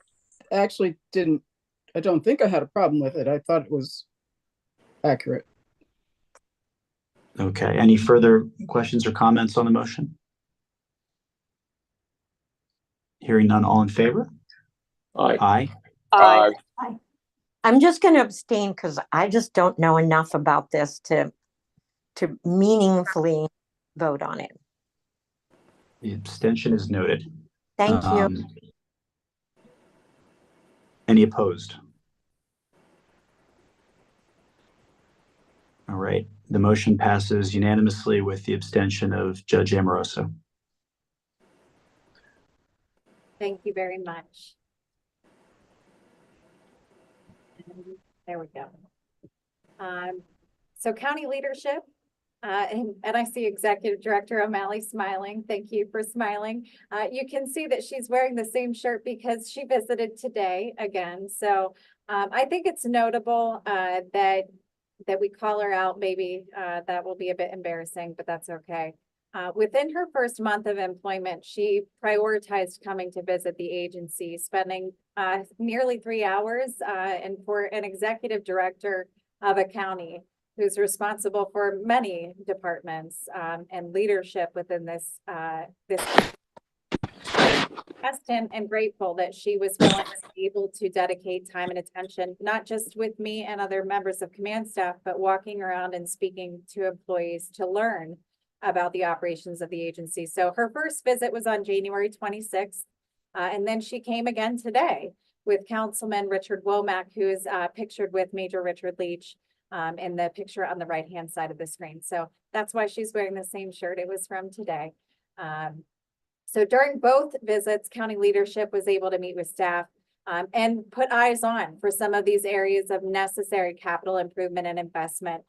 actually didn't, I don't think I had a problem with it. I thought it was Accurate. Okay, any further questions or comments on the motion? Hearing none, all in favor? Aye. Aye. Aye. I'm just going to abstain because I just don't know enough about this to meaningfully vote on it. The abstention is noted. Thank you. Any opposed? All right, the motion passes unanimously with the abstention of Judge Amoroso. Thank you very much. There we go. So county leadership, and I see Executive Director O'Malley smiling. Thank you for smiling. You can see that she's wearing the same shirt because she visited today again. So I think it's notable that we call her out. Maybe that will be a bit embarrassing, but that's okay. Within her first month of employment, she prioritized coming to visit the agency, spending nearly 3 hours. And for an executive director of a county who's responsible for many departments and leadership within this and grateful that she was willing to be able to dedicate time and attention, not just with me and other members of command staff, but walking around and speaking to employees to learn about the operations of the agency. So her first visit was on January 26th. And then she came again today with Councilman Richard Womack, who is pictured with Major Richard Leach in the picture on the right-hand side of the screen. So that's why she's wearing the same shirt. It was from today. So during both visits, county leadership was able to meet with staff and put eyes on for some of these areas of necessary capital improvement and investment.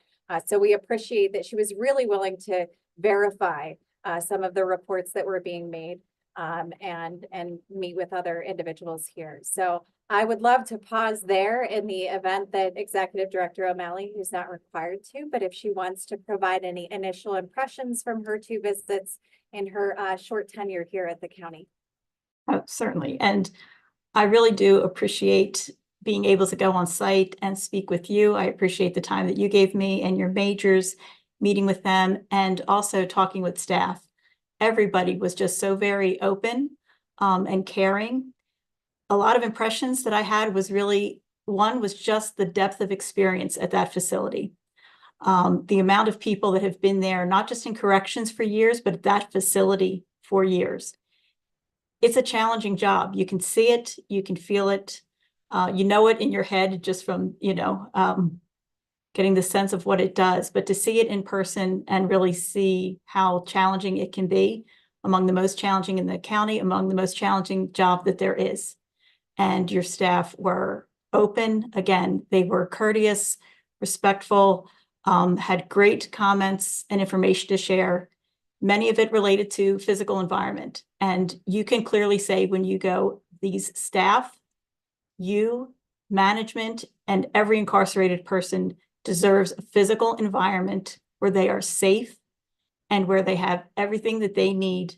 So we appreciate that she was really willing to verify some of the reports that were being made and meet with other individuals here. So I would love to pause there in the event that Executive Director O'Malley, who's not required to, but if she wants to provide any initial impressions from her 2 visits in her short tenure here at the county. Oh, certainly. And I really do appreciate being able to go on site and speak with you. I appreciate the time that you gave me and your majors, meeting with them, and also talking with staff. Everybody was just so very open and caring. A lot of impressions that I had was really, one was just the depth of experience at that facility. The amount of people that have been there, not just in corrections for years, but at that facility for years. It's a challenging job. You can see it, you can feel it, you know it in your head just from, getting the sense of what it does, but to see it in person and really see how challenging it can be, among the most challenging in the county, among the most challenging job that there is. And your staff were open. Again, they were courteous, respectful, had great comments and information to share, many of it related to physical environment. And you can clearly say when you go, these staff, you, management, and every incarcerated person deserves a physical environment where they are safe and where they have everything that they need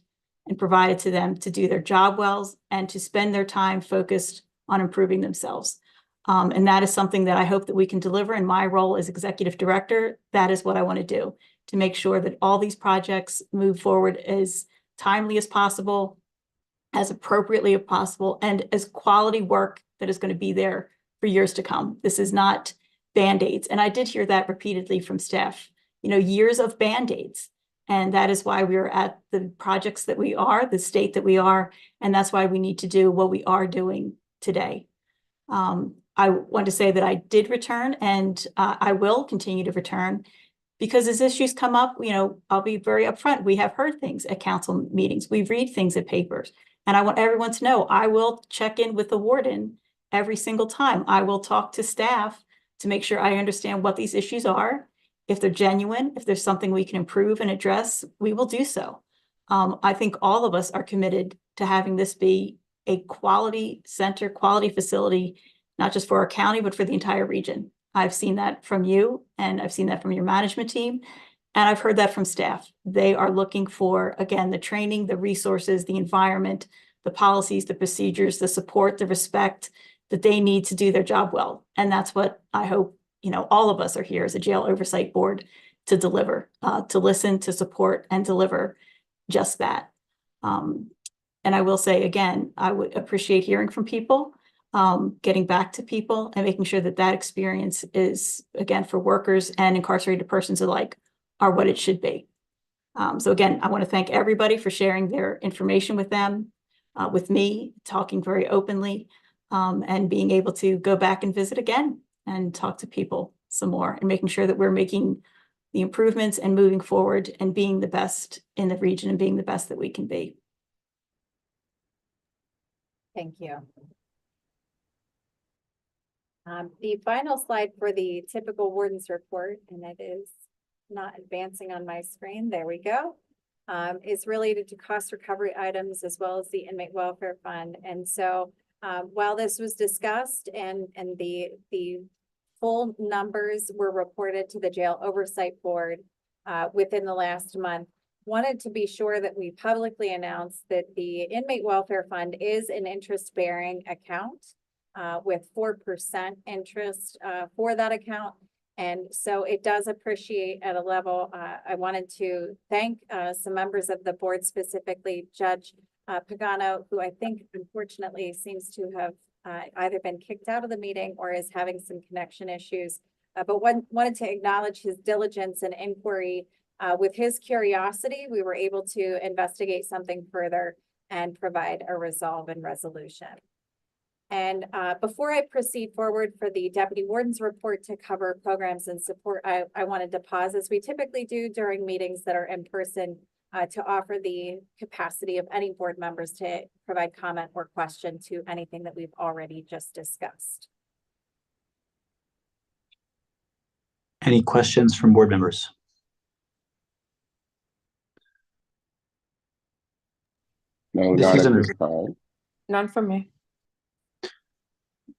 and provided to them to do their job well and to spend their time focused on improving themselves. And that is something that I hope that we can deliver in my role as executive director. That is what I want to do, to make sure that all these projects move forward as timely as possible, as appropriately as possible, and as quality work that is going to be there for years to come. This is not Band-Aids. And I did hear that repeatedly from staff, years of Band-Aids. And that is why we're at the projects that we are, the state that we are, and that's why we need to do what we are doing today. I want to say that I did return and I will continue to return because as issues come up, I'll be very upfront. We have heard things at council meetings. We read things at papers. And I want everyone to know I will check in with the warden every single time. I will talk to staff to make sure I understand what these issues are. If they're genuine, if there's something we can improve and address, we will do so. I think all of us are committed to having this be a quality center, quality facility, not just for our county, but for the entire region. I've seen that from you, and I've seen that from your management team, and I've heard that from staff. They are looking for, again, the training, the resources, the environment, the policies, the procedures, the support, the respect that they need to do their job well. And that's what I hope, all of us are here as a jail oversight board to deliver, to listen, to support, and deliver just that. And I will say again, I would appreciate hearing from people, getting back to people and making sure that that experience is, again, for workers and incarcerated persons alike, are what it should be. So again, I want to thank everybody for sharing their information with them, with me, talking very openly, and being able to go back and visit again and talk to people some more, and making sure that we're making the improvements and moving forward and being the best in the region and being the best that we can be. Thank you. The final slide for the typical warden's report, and it is not advancing on my screen. There we go. Is related to cost recovery items as well as the inmate welfare fund. And so while this was discussed and the full numbers were reported to the Jail Oversight Board within the last month, wanted to be sure that we publicly announced that the inmate welfare fund is an interest-bearing account with 4% interest for that account. And so it does appreciate at a level. I wanted to thank some members of the board, specifically Judge Pagano, who I think unfortunately seems to have either been kicked out of the meeting or is having some connection issues. But wanted to acknowledge his diligence and inquiry. With his curiosity, we were able to investigate something further and provide a resolve and resolution. And before I proceed forward for the Deputy Warden's report to cover programs and support, I wanted to pause, as we typically do during meetings that are in person, to offer the capacity of any board members to provide comment or question to anything that we've already just discussed. Any questions from board members? No, This not at isn't this time. None from me.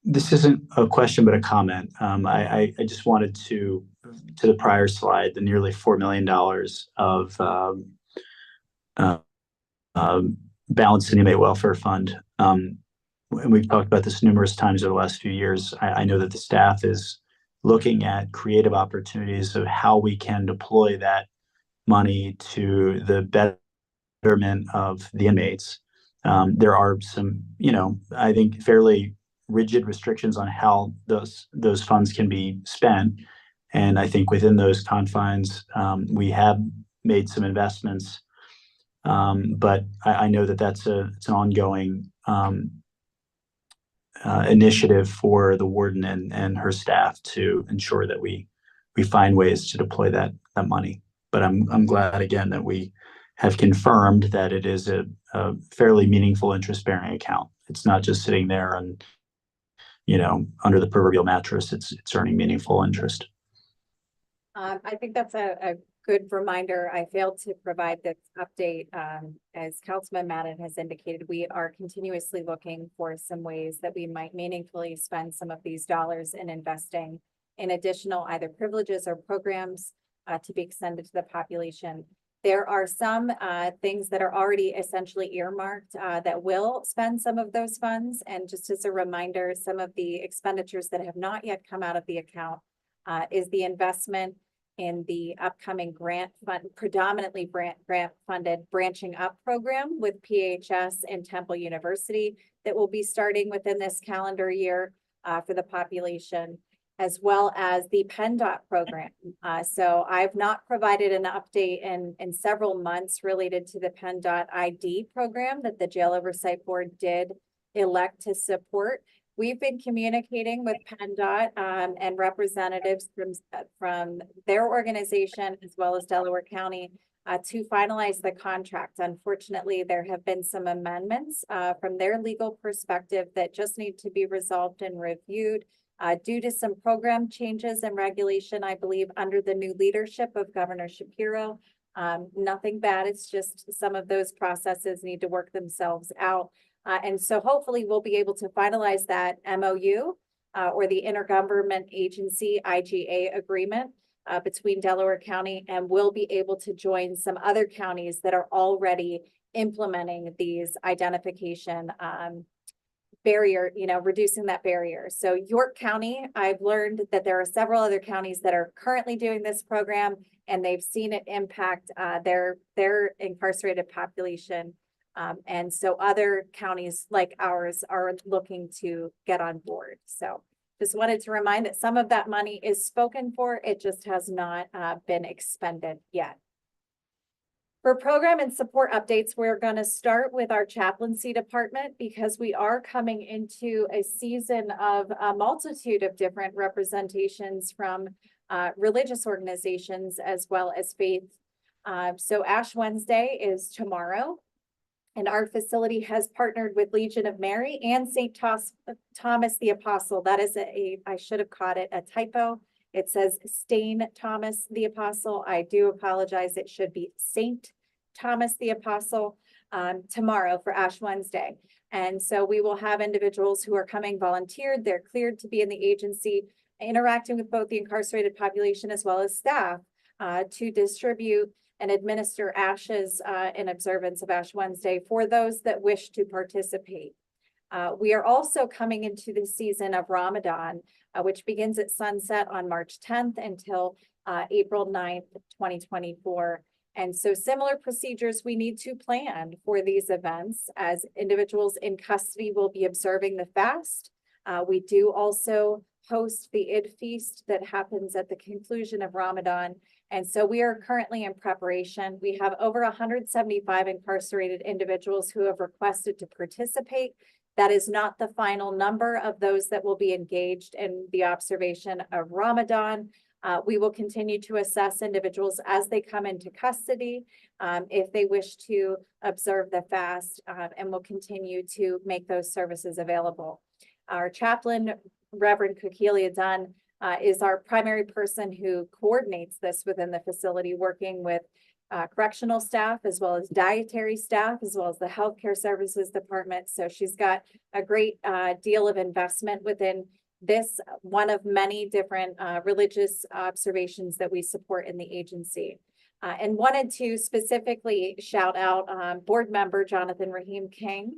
This isn't a question, but a comment. I just wanted to the prior slide, the nearly $4 million of balance in inmate welfare fund. And we've talked about this numerous times over the last few years. I know that the staff is looking at creative opportunities of how we can deploy that money to the betterment of the inmates. There are some, I think fairly rigid restrictions on how those funds can be spent. And I think within those confines, we have made some investments. But I know that it's an ongoing initiative for the warden and her staff to ensure that we find ways to deploy that money. But I'm glad again that we have confirmed that it is a fairly meaningful interest-bearing account. It's not just sitting there and under the proverbial mattress. It's earning meaningful interest. I think that's a good reminder. I failed to provide this update. As Councilman Madden has indicated, we are continuously looking for some ways that we might meaningfully spend some of these dollars in investing in additional either privileges or programs to be extended to the population. There are some things that are already essentially earmarked that will spend some of those funds. And just as a reminder, some of the expenditures that have not yet come out of the account is the investment in the upcoming grant fund, predominantly grant funded Branching Up program with PHS and Temple University that will be starting within this calendar year for the population, as well as the PennDOT program. So I've not provided an update in several months related to the PennDOT ID program that the Jail Oversight Board did elect to support. We've been communicating with PennDOT and representatives from their organization as well as Delaware County to finalize the contract. Unfortunately, there have been some amendments from their legal perspective that just need to be resolved and reviewed due to some program changes and regulation, I believe, under the new leadership of Governor Shapiro. Nothing bad, it's just some of those processes need to work themselves out. And so hopefully we'll be able to finalize that MOU or the Intergovernment Agency IGA agreement between Delaware County, and we'll be able to join some other counties that are already implementing these identification barrier, reducing that barrier. So York County, I've learned that there are several other counties that are currently doing this program, and they've seen it impact their incarcerated population. And so other counties like ours are looking to get on board. So just wanted to remind that some of that money is spoken for. It just has not been expended yet. For program and support updates, we're going to start with our chaplaincy department because we are coming into a season of a multitude of different representations from religious organizations as well as faith. So Ash Wednesday is tomorrow, and our facility has partnered with Legion of Mary and St. Thomas the Apostle. That is I should have caught it, a typo. It says St. Thomas the Apostle. I do apologize. It should be St. Thomas the Apostle tomorrow for Ash Wednesday. And so we will have individuals who are coming volunteered. They're cleared to be in the agency, interacting with both the incarcerated population as well as staff to distribute and administer ashes in observance of Ash Wednesday for those that wish to participate. We are also coming into the season of Ramadan, which begins at sunset on March 10th until April 9th, 2024. And so similar procedures we need to plan for these events, as individuals in custody will be observing the fast. We do also host the Eid feast that happens at the conclusion of Ramadan. And so we are currently in preparation. We have over 175 incarcerated individuals who have requested to participate. That is not the final number of those that will be engaged in the observation of Ramadan. We will continue to assess individuals as they come into custody if they wish to observe the fast, and we'll continue to make those services available. Our chaplain, Reverend Kukilia Dunn, is our primary person who coordinates this within the facility, working with correctional staff, as well as dietary staff, as well as the healthcare services department. So she's got a great deal of investment within this, one of many different religious observations that we support in the agency. And wanted to specifically shout out board member Jonathan Rahim King.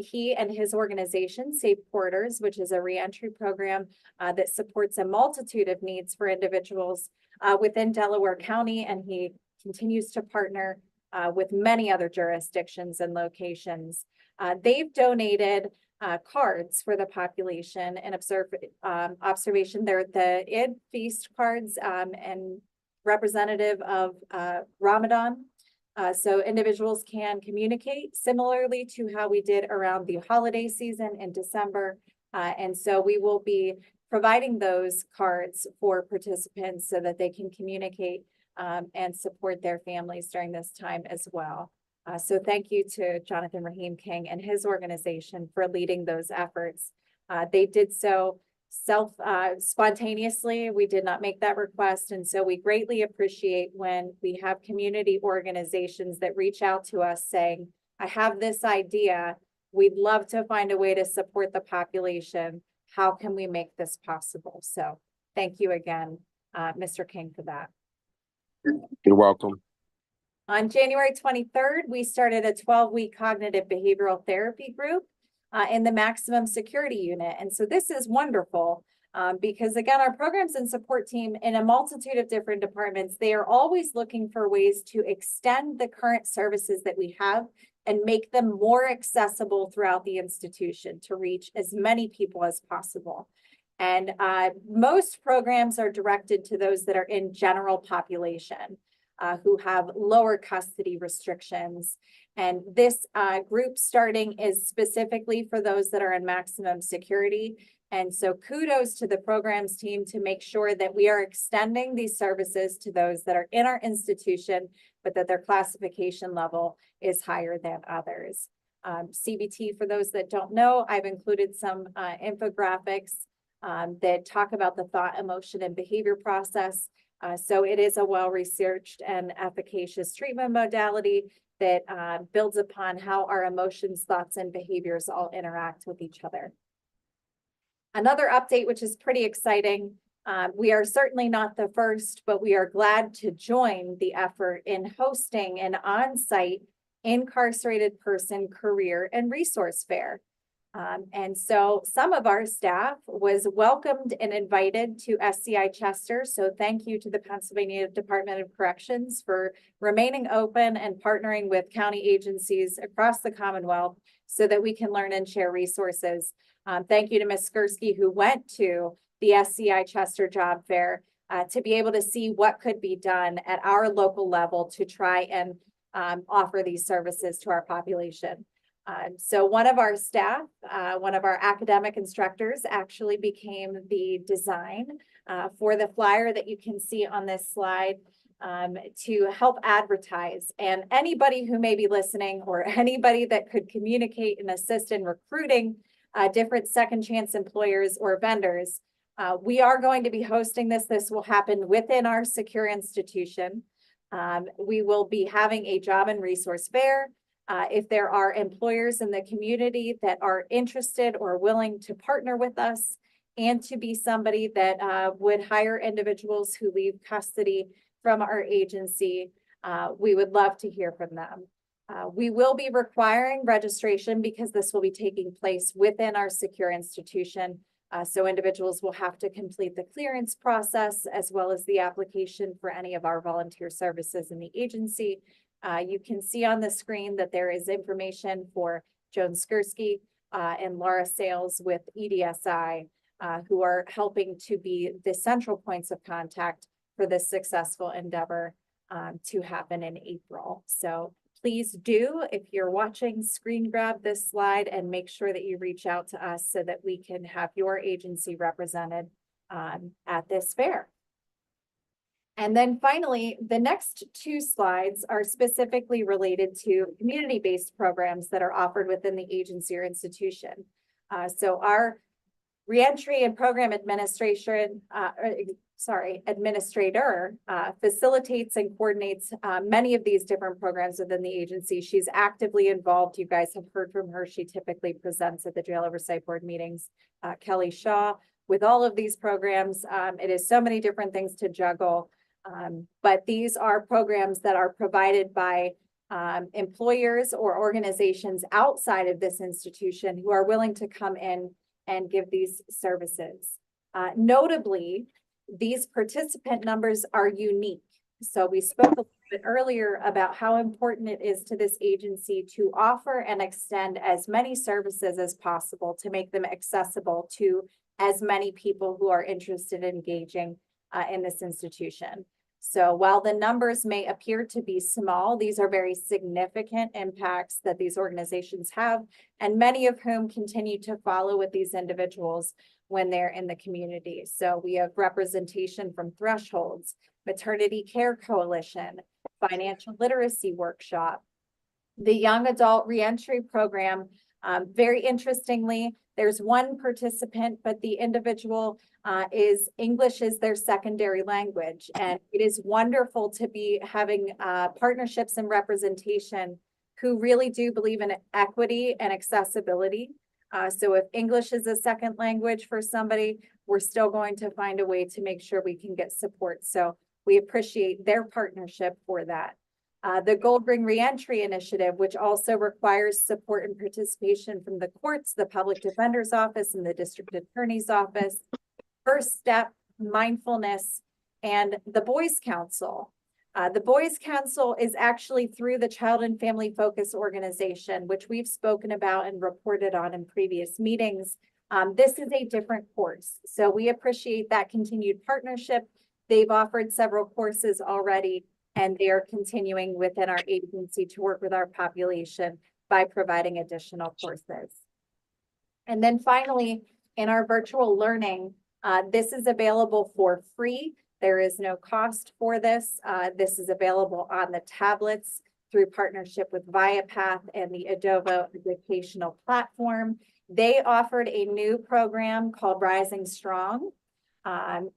He and his organization, Safe Quarters, which is a reentry program that supports a multitude of needs for individuals within Delaware County, and he continues to partner with many other jurisdictions and locations. They've donated cards for the population and observation. They're the Eid feast cards and representative of Ramadan. So individuals can communicate similarly to how we did around the holiday season in December. And so we will be providing those cards for participants so that they can communicate and support their families during this time as well. So thank you to Jonathan Rahim King and his organization for leading those efforts. They did so spontaneously. We did not make that request. And so we greatly appreciate when we have community organizations that reach out to us saying, I have this idea. We'd love to find a way to support the population. How can we make this possible? So thank you again, Mr. King, for that. You're welcome. On January 23rd, we started a 12-week cognitive behavioral therapy group in the maximum security unit. And so this is wonderful because, again, our programs and support team in a multitude of different departments, they are always looking for ways to extend the current services that we have and make them more accessible throughout the institution to reach as many people as possible. And most programs are directed to those that are in general population. Who have lower custody restrictions. And this group starting is specifically for those that are in maximum security. And so kudos to the programs team to make sure that we are extending these services to those that are in our institution, but that their classification level is higher than others. CBT, for those that don't know, I've included some infographics that talk about the thought, emotion, and behavior process. So it is a well-researched and efficacious treatment modality that builds upon how our emotions, thoughts, and behaviors all interact with each other. Another update, which is pretty exciting, we are certainly not the first, but we are glad to join the effort in hosting an on-site incarcerated person career and resource fair. And so some of our staff was welcomed and invited to SCI Chester. So thank you to the Pennsylvania Department of Corrections for remaining open and partnering with county agencies across the Commonwealth so that we can learn and share resources. Thank you to Ms. Skursky, who went to the SCI Chester Job Fair to be able to see what could be done at our local level to try and offer these services to our population. So one of our staff, one of our academic instructors actually became the design for the flyer that you can see on this slide to help advertise. And anybody who may be listening or anybody that could communicate and assist in recruiting different second chance employers or vendors, we are going to be hosting this. This will happen within our secure institution. We will be having a job and resource fair. If there are employers in the community that are interested or willing to partner with us and to be somebody that would hire individuals who leave custody from our agency, we would love to hear from them. We will be requiring registration because this will be taking place within our secure institution. So individuals will have to complete the clearance process as well as the application for any of our volunteer services in the agency. You can see on the screen that there is information for Joan Skursky and Laura Sales with EDSI, who are helping to be the central points of contact for this successful endeavor to happen in April. So please do, if you're watching, screen grab this slide and make sure that you reach out to us so that we can have your agency represented at this fair. And then finally, the next two slides are specifically related to community-based programs that are offered within the agency or institution. So our reentry and program administration, administrator facilitates and coordinates many of these different programs within the agency. She's actively involved. You guys have heard from her. She typically presents at the Jail Oversight Board meetings. Kelly Shaw, with all of these programs, it is so many different things to juggle. But these are programs that are provided by employers or organizations outside of this institution who are willing to come in and give these services. Notably, these participant numbers are unique. So we spoke a little bit earlier about how important it is to this agency to offer and extend as many services as possible to make them accessible to as many people who are interested in engaging in this institution. So while the numbers may appear to be small, these are very significant impacts that these organizations have, and many of whom continue to follow with these individuals when they're in the community. So we have representation from Thresholds, Maternity Care Coalition, Financial Literacy Workshop, the Young Adult Reentry Program. Very interestingly, there's one participant, but the individual is English is their secondary language. And it is wonderful to be having partnerships and representation who really do believe in equity and accessibility. So if English is a second language for somebody, we're still going to find a way to make sure we can get support. So we appreciate their partnership for that. The Gold Ring Reentry Initiative, which also requires support and participation from the courts, the Public Defender's Office, and the District Attorney's Office. First Step, Mindfulness, and the Boys Council. The Boys Council is actually through the Child and Family Focus Organization, which we've spoken about and reported on in previous meetings. This is a different course, so we appreciate that continued partnership. They've offered several courses already, and they are continuing within our agency to work with our population by providing additional courses. And then finally, in our virtual learning, this is available for free. There is no cost for this. This is available on the tablets through partnership with ViaPath and the Adovo educational platform. They offered a new program called Rising Strong.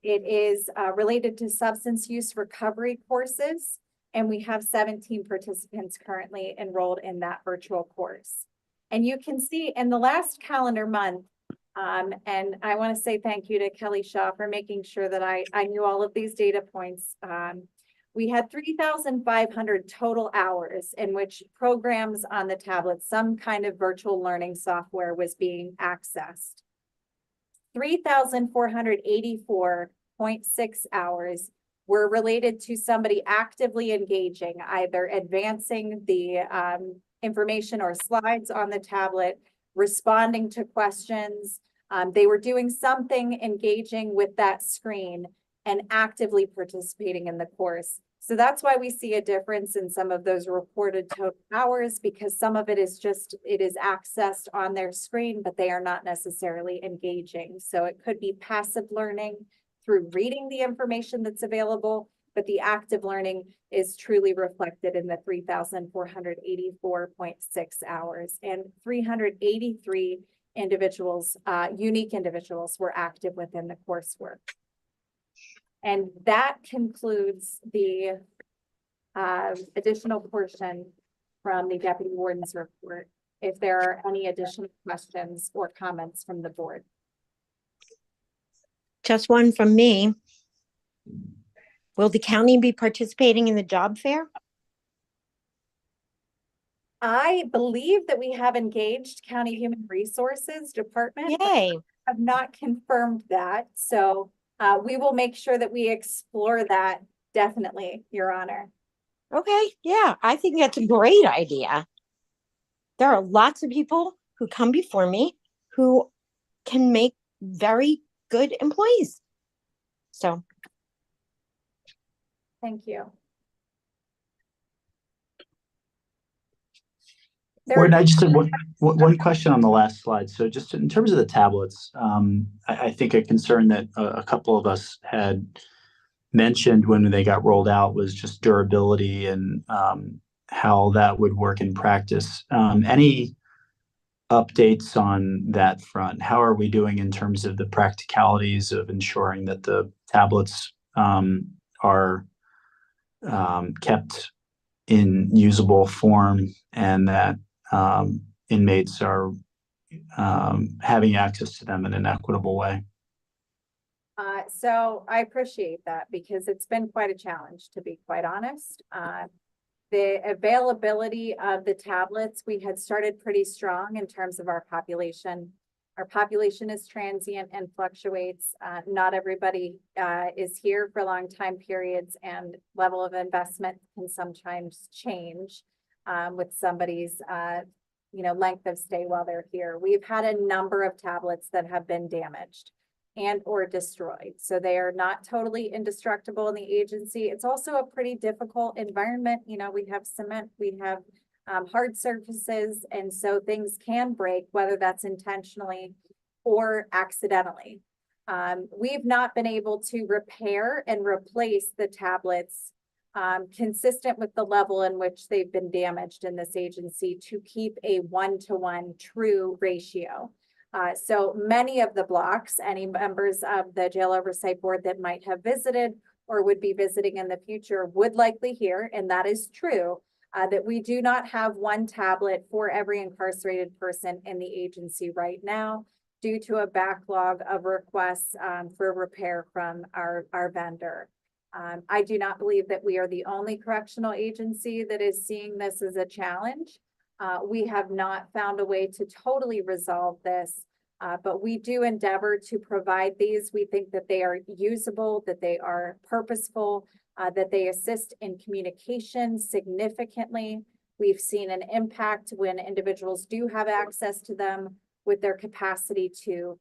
It is related to substance use recovery courses, and we have 17 participants currently enrolled in that virtual course. And you can see in the last calendar month, and I want to say thank you to Kelly Shaw for making sure that I knew all of these data points. We had 3,500 total hours in which programs on the tablet, some kind of virtual learning software was being accessed. 3,484.6 hours were related to somebody actively engaging, either advancing the information or slides on the tablet, responding to questions. They were doing something engaging with that screen and actively participating in the course. So that's why we see a difference in some of those reported total hours, because some of it is just, it is accessed on their screen, but they are not necessarily engaging. So it could be passive learning through reading the information that's available, but the active learning is truly reflected in the 3,484.6 hours, and 383 individuals, unique individuals were active within the coursework. And that concludes the additional portion from the Deputy Warden's report. If there are any additional questions or comments from the board. Just one from me. Will the county be participating in the job fair? I believe that we have engaged County Human Resources Department. Yay. Have not confirmed that. So we will make sure that we explore that, definitely, Your Honor. Okay, yeah, I think that's a great idea. There are lots of people who come before me who can make very good employees. So. Thank you. Gordon, I just had one question on the last slide. So just in terms of the tablets, I think a concern that a couple of us had mentioned when they got rolled out was just durability and how that would work in practice. Any updates on that front? How are we doing in terms of the practicalities of ensuring that the tablets are kept in usable form, and that inmates are having access to them in an equitable way? So I appreciate that, because it's been quite a challenge, to be quite honest. The availability of the tablets, we had started pretty strong in terms of our population. Our population is transient and fluctuates. Not everybody is here for long time periods, and level of investment can sometimes change with somebody's length of stay while they're here. We've had a number of tablets that have been damaged and or destroyed. So they are not totally indestructible in the agency. It's also a pretty difficult environment. You know, we have cement, we have hard surfaces, and so things can break, whether that's intentionally or accidentally. We've not been able to repair and replace the tablets consistent with the level in which they've been damaged in this agency to keep a one-to-one true ratio. So many of the blocks, any members of the Jail Oversight Board that might have visited or would be visiting in the future would likely hear, and that is true, that we do not have one tablet for every incarcerated person in the agency right now, due to a backlog of requests for repair from our vendor. I do not believe that we are the only correctional agency that is seeing this as a challenge. We have not found a way to totally resolve this, but we do endeavor to provide these. We think that they are usable, that they are purposeful, that they assist in communication significantly. We've seen an impact when individuals do have access to them with their capacity to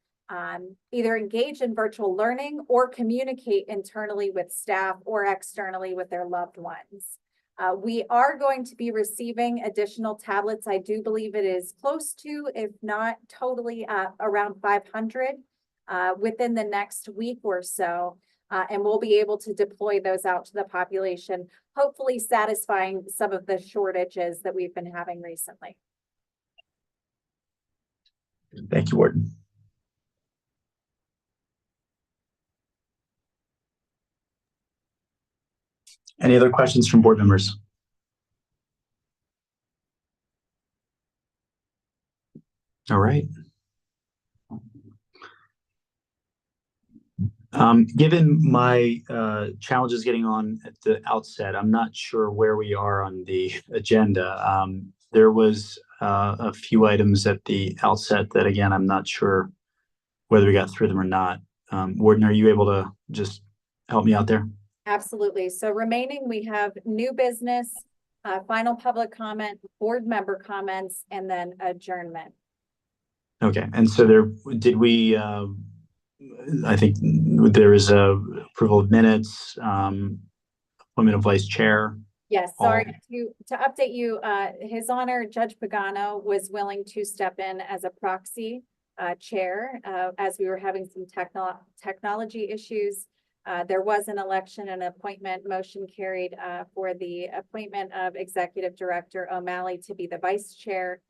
either engage in virtual learning or communicate internally with staff or externally with their loved ones. We are going to be receiving additional tablets. I do believe it is close to, if not totally, around 500 within the next week or so. And we'll be able to deploy those out to the population, hopefully satisfying some of the shortages that we've been having recently. Thank you, Warden. Any other questions from board members? All right. Given my challenges getting on at the outset, I'm not sure where we are on the agenda. There was a few items at the outset that, again, I'm not sure whether we got through them or not. Warden, are you able to just help me out there? Absolutely. So remaining, we have new business, final public comment, board member comments, and then adjournment. Okay, and so did we, I think there is a approval of minutes, appointment of vice chair. Yes, sorry to update you, His Honor Judge Pagano was willing to step in as a proxy chair as we were having some technology issues. There was an election and appointment motion carried for the appointment of Executive Director O'Malley to be the vice chair.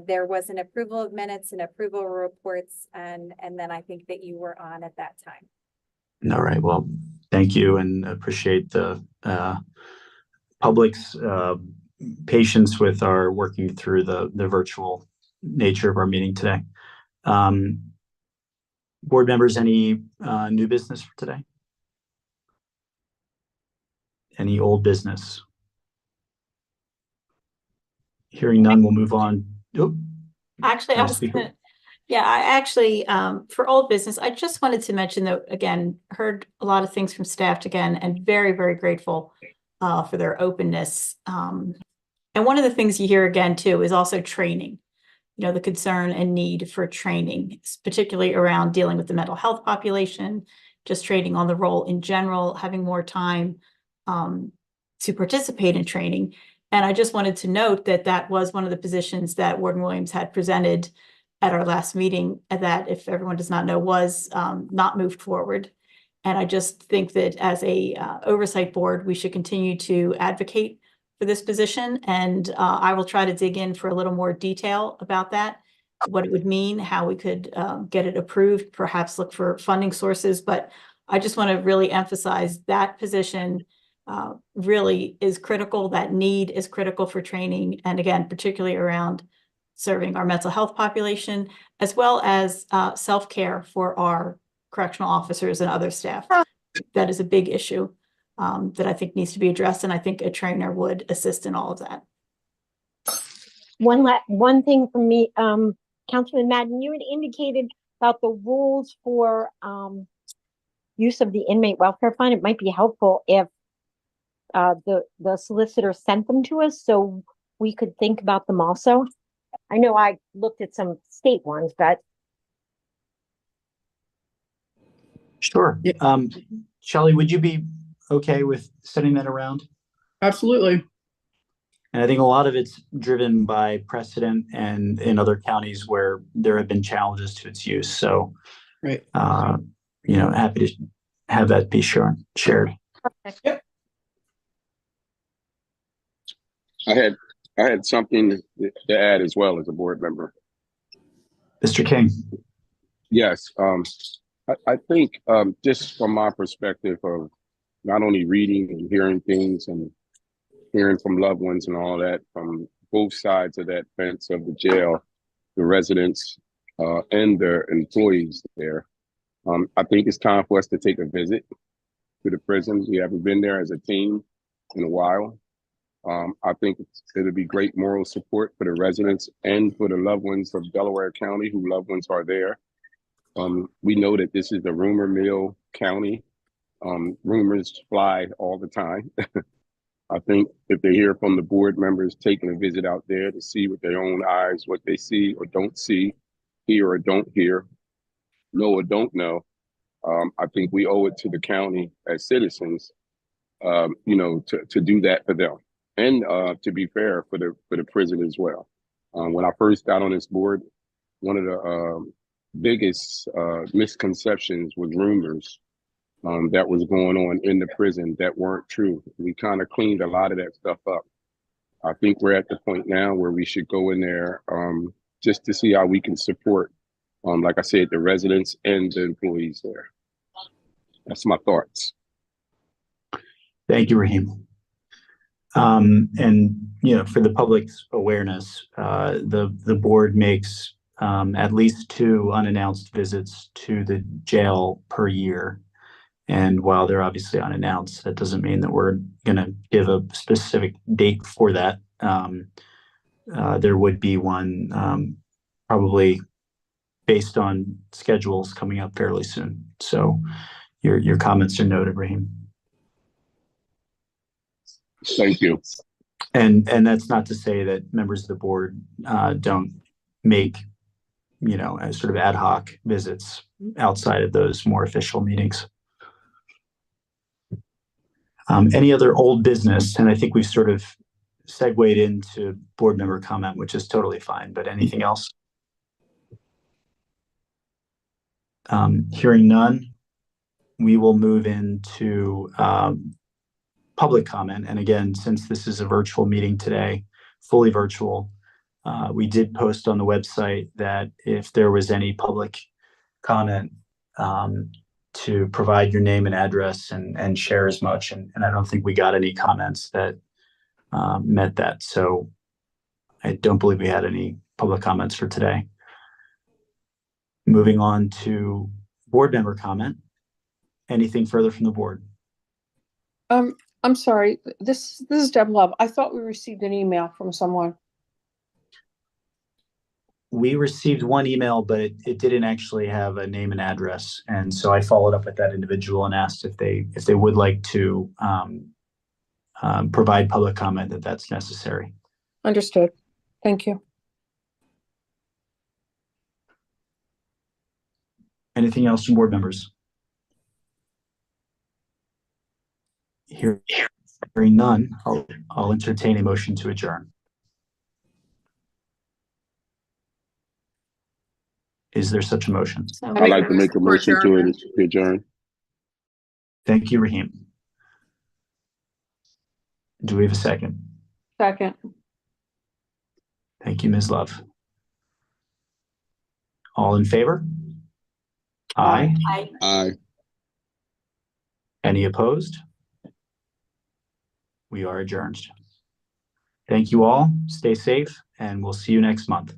There was an approval of minutes and approval reports, and then I think that you were on at that time. All right, well, thank you and appreciate the public's patience with our working through the virtual nature of our meeting today. Board members, any new business for today? Any old business? Hearing none, we'll move on. Oh, Actually, I was gonna, yeah, I actually, for old business, I just wanted to mention that, again, heard a lot of things from staff again, and very, very grateful for their openness. And one of the things you hear again too is also training, you know, the concern and need for training, particularly around dealing with the mental health population, just training on the role in general, having more time to participate in training. And I just wanted to note that that was one of the positions that Warden Williams had presented at our last meeting, that, if everyone does not know, was not moved forward. And I just think that as a oversight board, we should continue to advocate for this position. And I will try to dig in for a little more detail about that, what it would mean, how we could get it approved, perhaps look for funding sources. But I just want to really emphasize that position really is critical. That need is critical for training. And again, particularly around serving our mental health population, as well as self-care for our correctional officers and other staff. That is a big issue that I think needs to be addressed. And I think a trainer would assist in all of that. One thing from me, Councilman Madden, you had indicated about the rules for use of the inmate welfare fund. It might be helpful if the solicitor sent them to us so we could think about them also. I know I looked at some state ones, but. Sure. Shelley, would you be okay with sending that around? Absolutely. And I think a lot of it's driven by precedent and in other counties where there have been challenges to its use. So, right. You know, happy to have that be shared. Yep. I had something to add as well as a board member. Mr. King. Yes. I think just from my perspective of not only reading and hearing things and hearing from loved ones and all that from both sides of that fence of the jail, the residents and their employees there, I think it's time for us to take a visit to the prison. We haven't been there as a team in a while. I think it'll be great moral support for the residents and for the loved ones of Delaware County who loved ones are there. We know that this is the rumor mill county. Rumors fly all the time. I think if they hear from the board members taking a visit out there to see with their own eyes what they see or don't see, hear or don't hear, know or don't know, I think we owe it to the county as citizens, you know, to do that for them. And to be fair for the prison as well. When I first got on this board, one of the biggest misconceptions was rumors that was going on in the prison that weren't true. We kind of cleaned a lot of that stuff up. I think we're at the point now where we should go in there just to see how we can support, like I said, the residents and the employees there. That's my thoughts. Thank you, Raheem. And, you know, for the public's awareness, the board makes at least 2 unannounced visits to the jail per year. And while they're obviously unannounced, that doesn't mean that we're going to give a specific date for that. There would be one probably based on schedules coming up fairly soon. So your comments are noted, Raheem. Thank you. And that's not to say that members of the board don't make, sort of ad hoc visits outside of those more official meetings. Any other old business? And I think we've sort of segued into board member comment, which is totally fine, but anything else? Hearing none, we will move into public comment. And again, since this is a virtual meeting today, fully virtual, we did post on the website that if there was any public comment, to provide your name and address and share as much. And I don't think we got any comments that met that. So I don't believe we had any public comments for today. Moving on to board member comment. Anything further from the board? I'm sorry, this is Deb Love. I thought we received an email from someone. We received one email, but it didn't actually have a name and address. And so I followed up with that individual and asked if they would like to provide public comment that's necessary. Understood. Thank you. Anything else from board members? Hearing none, I'll entertain a motion to adjourn. Is there such a motion? I'd like to make a motion to adjourn. Thank you, Raheem. Do we have a second? Second. Thank you, Ms. Love. All in favor? Aye. Aye. Aye. Any opposed? We are adjourned. Thank you all. Stay safe, and we'll see you next month.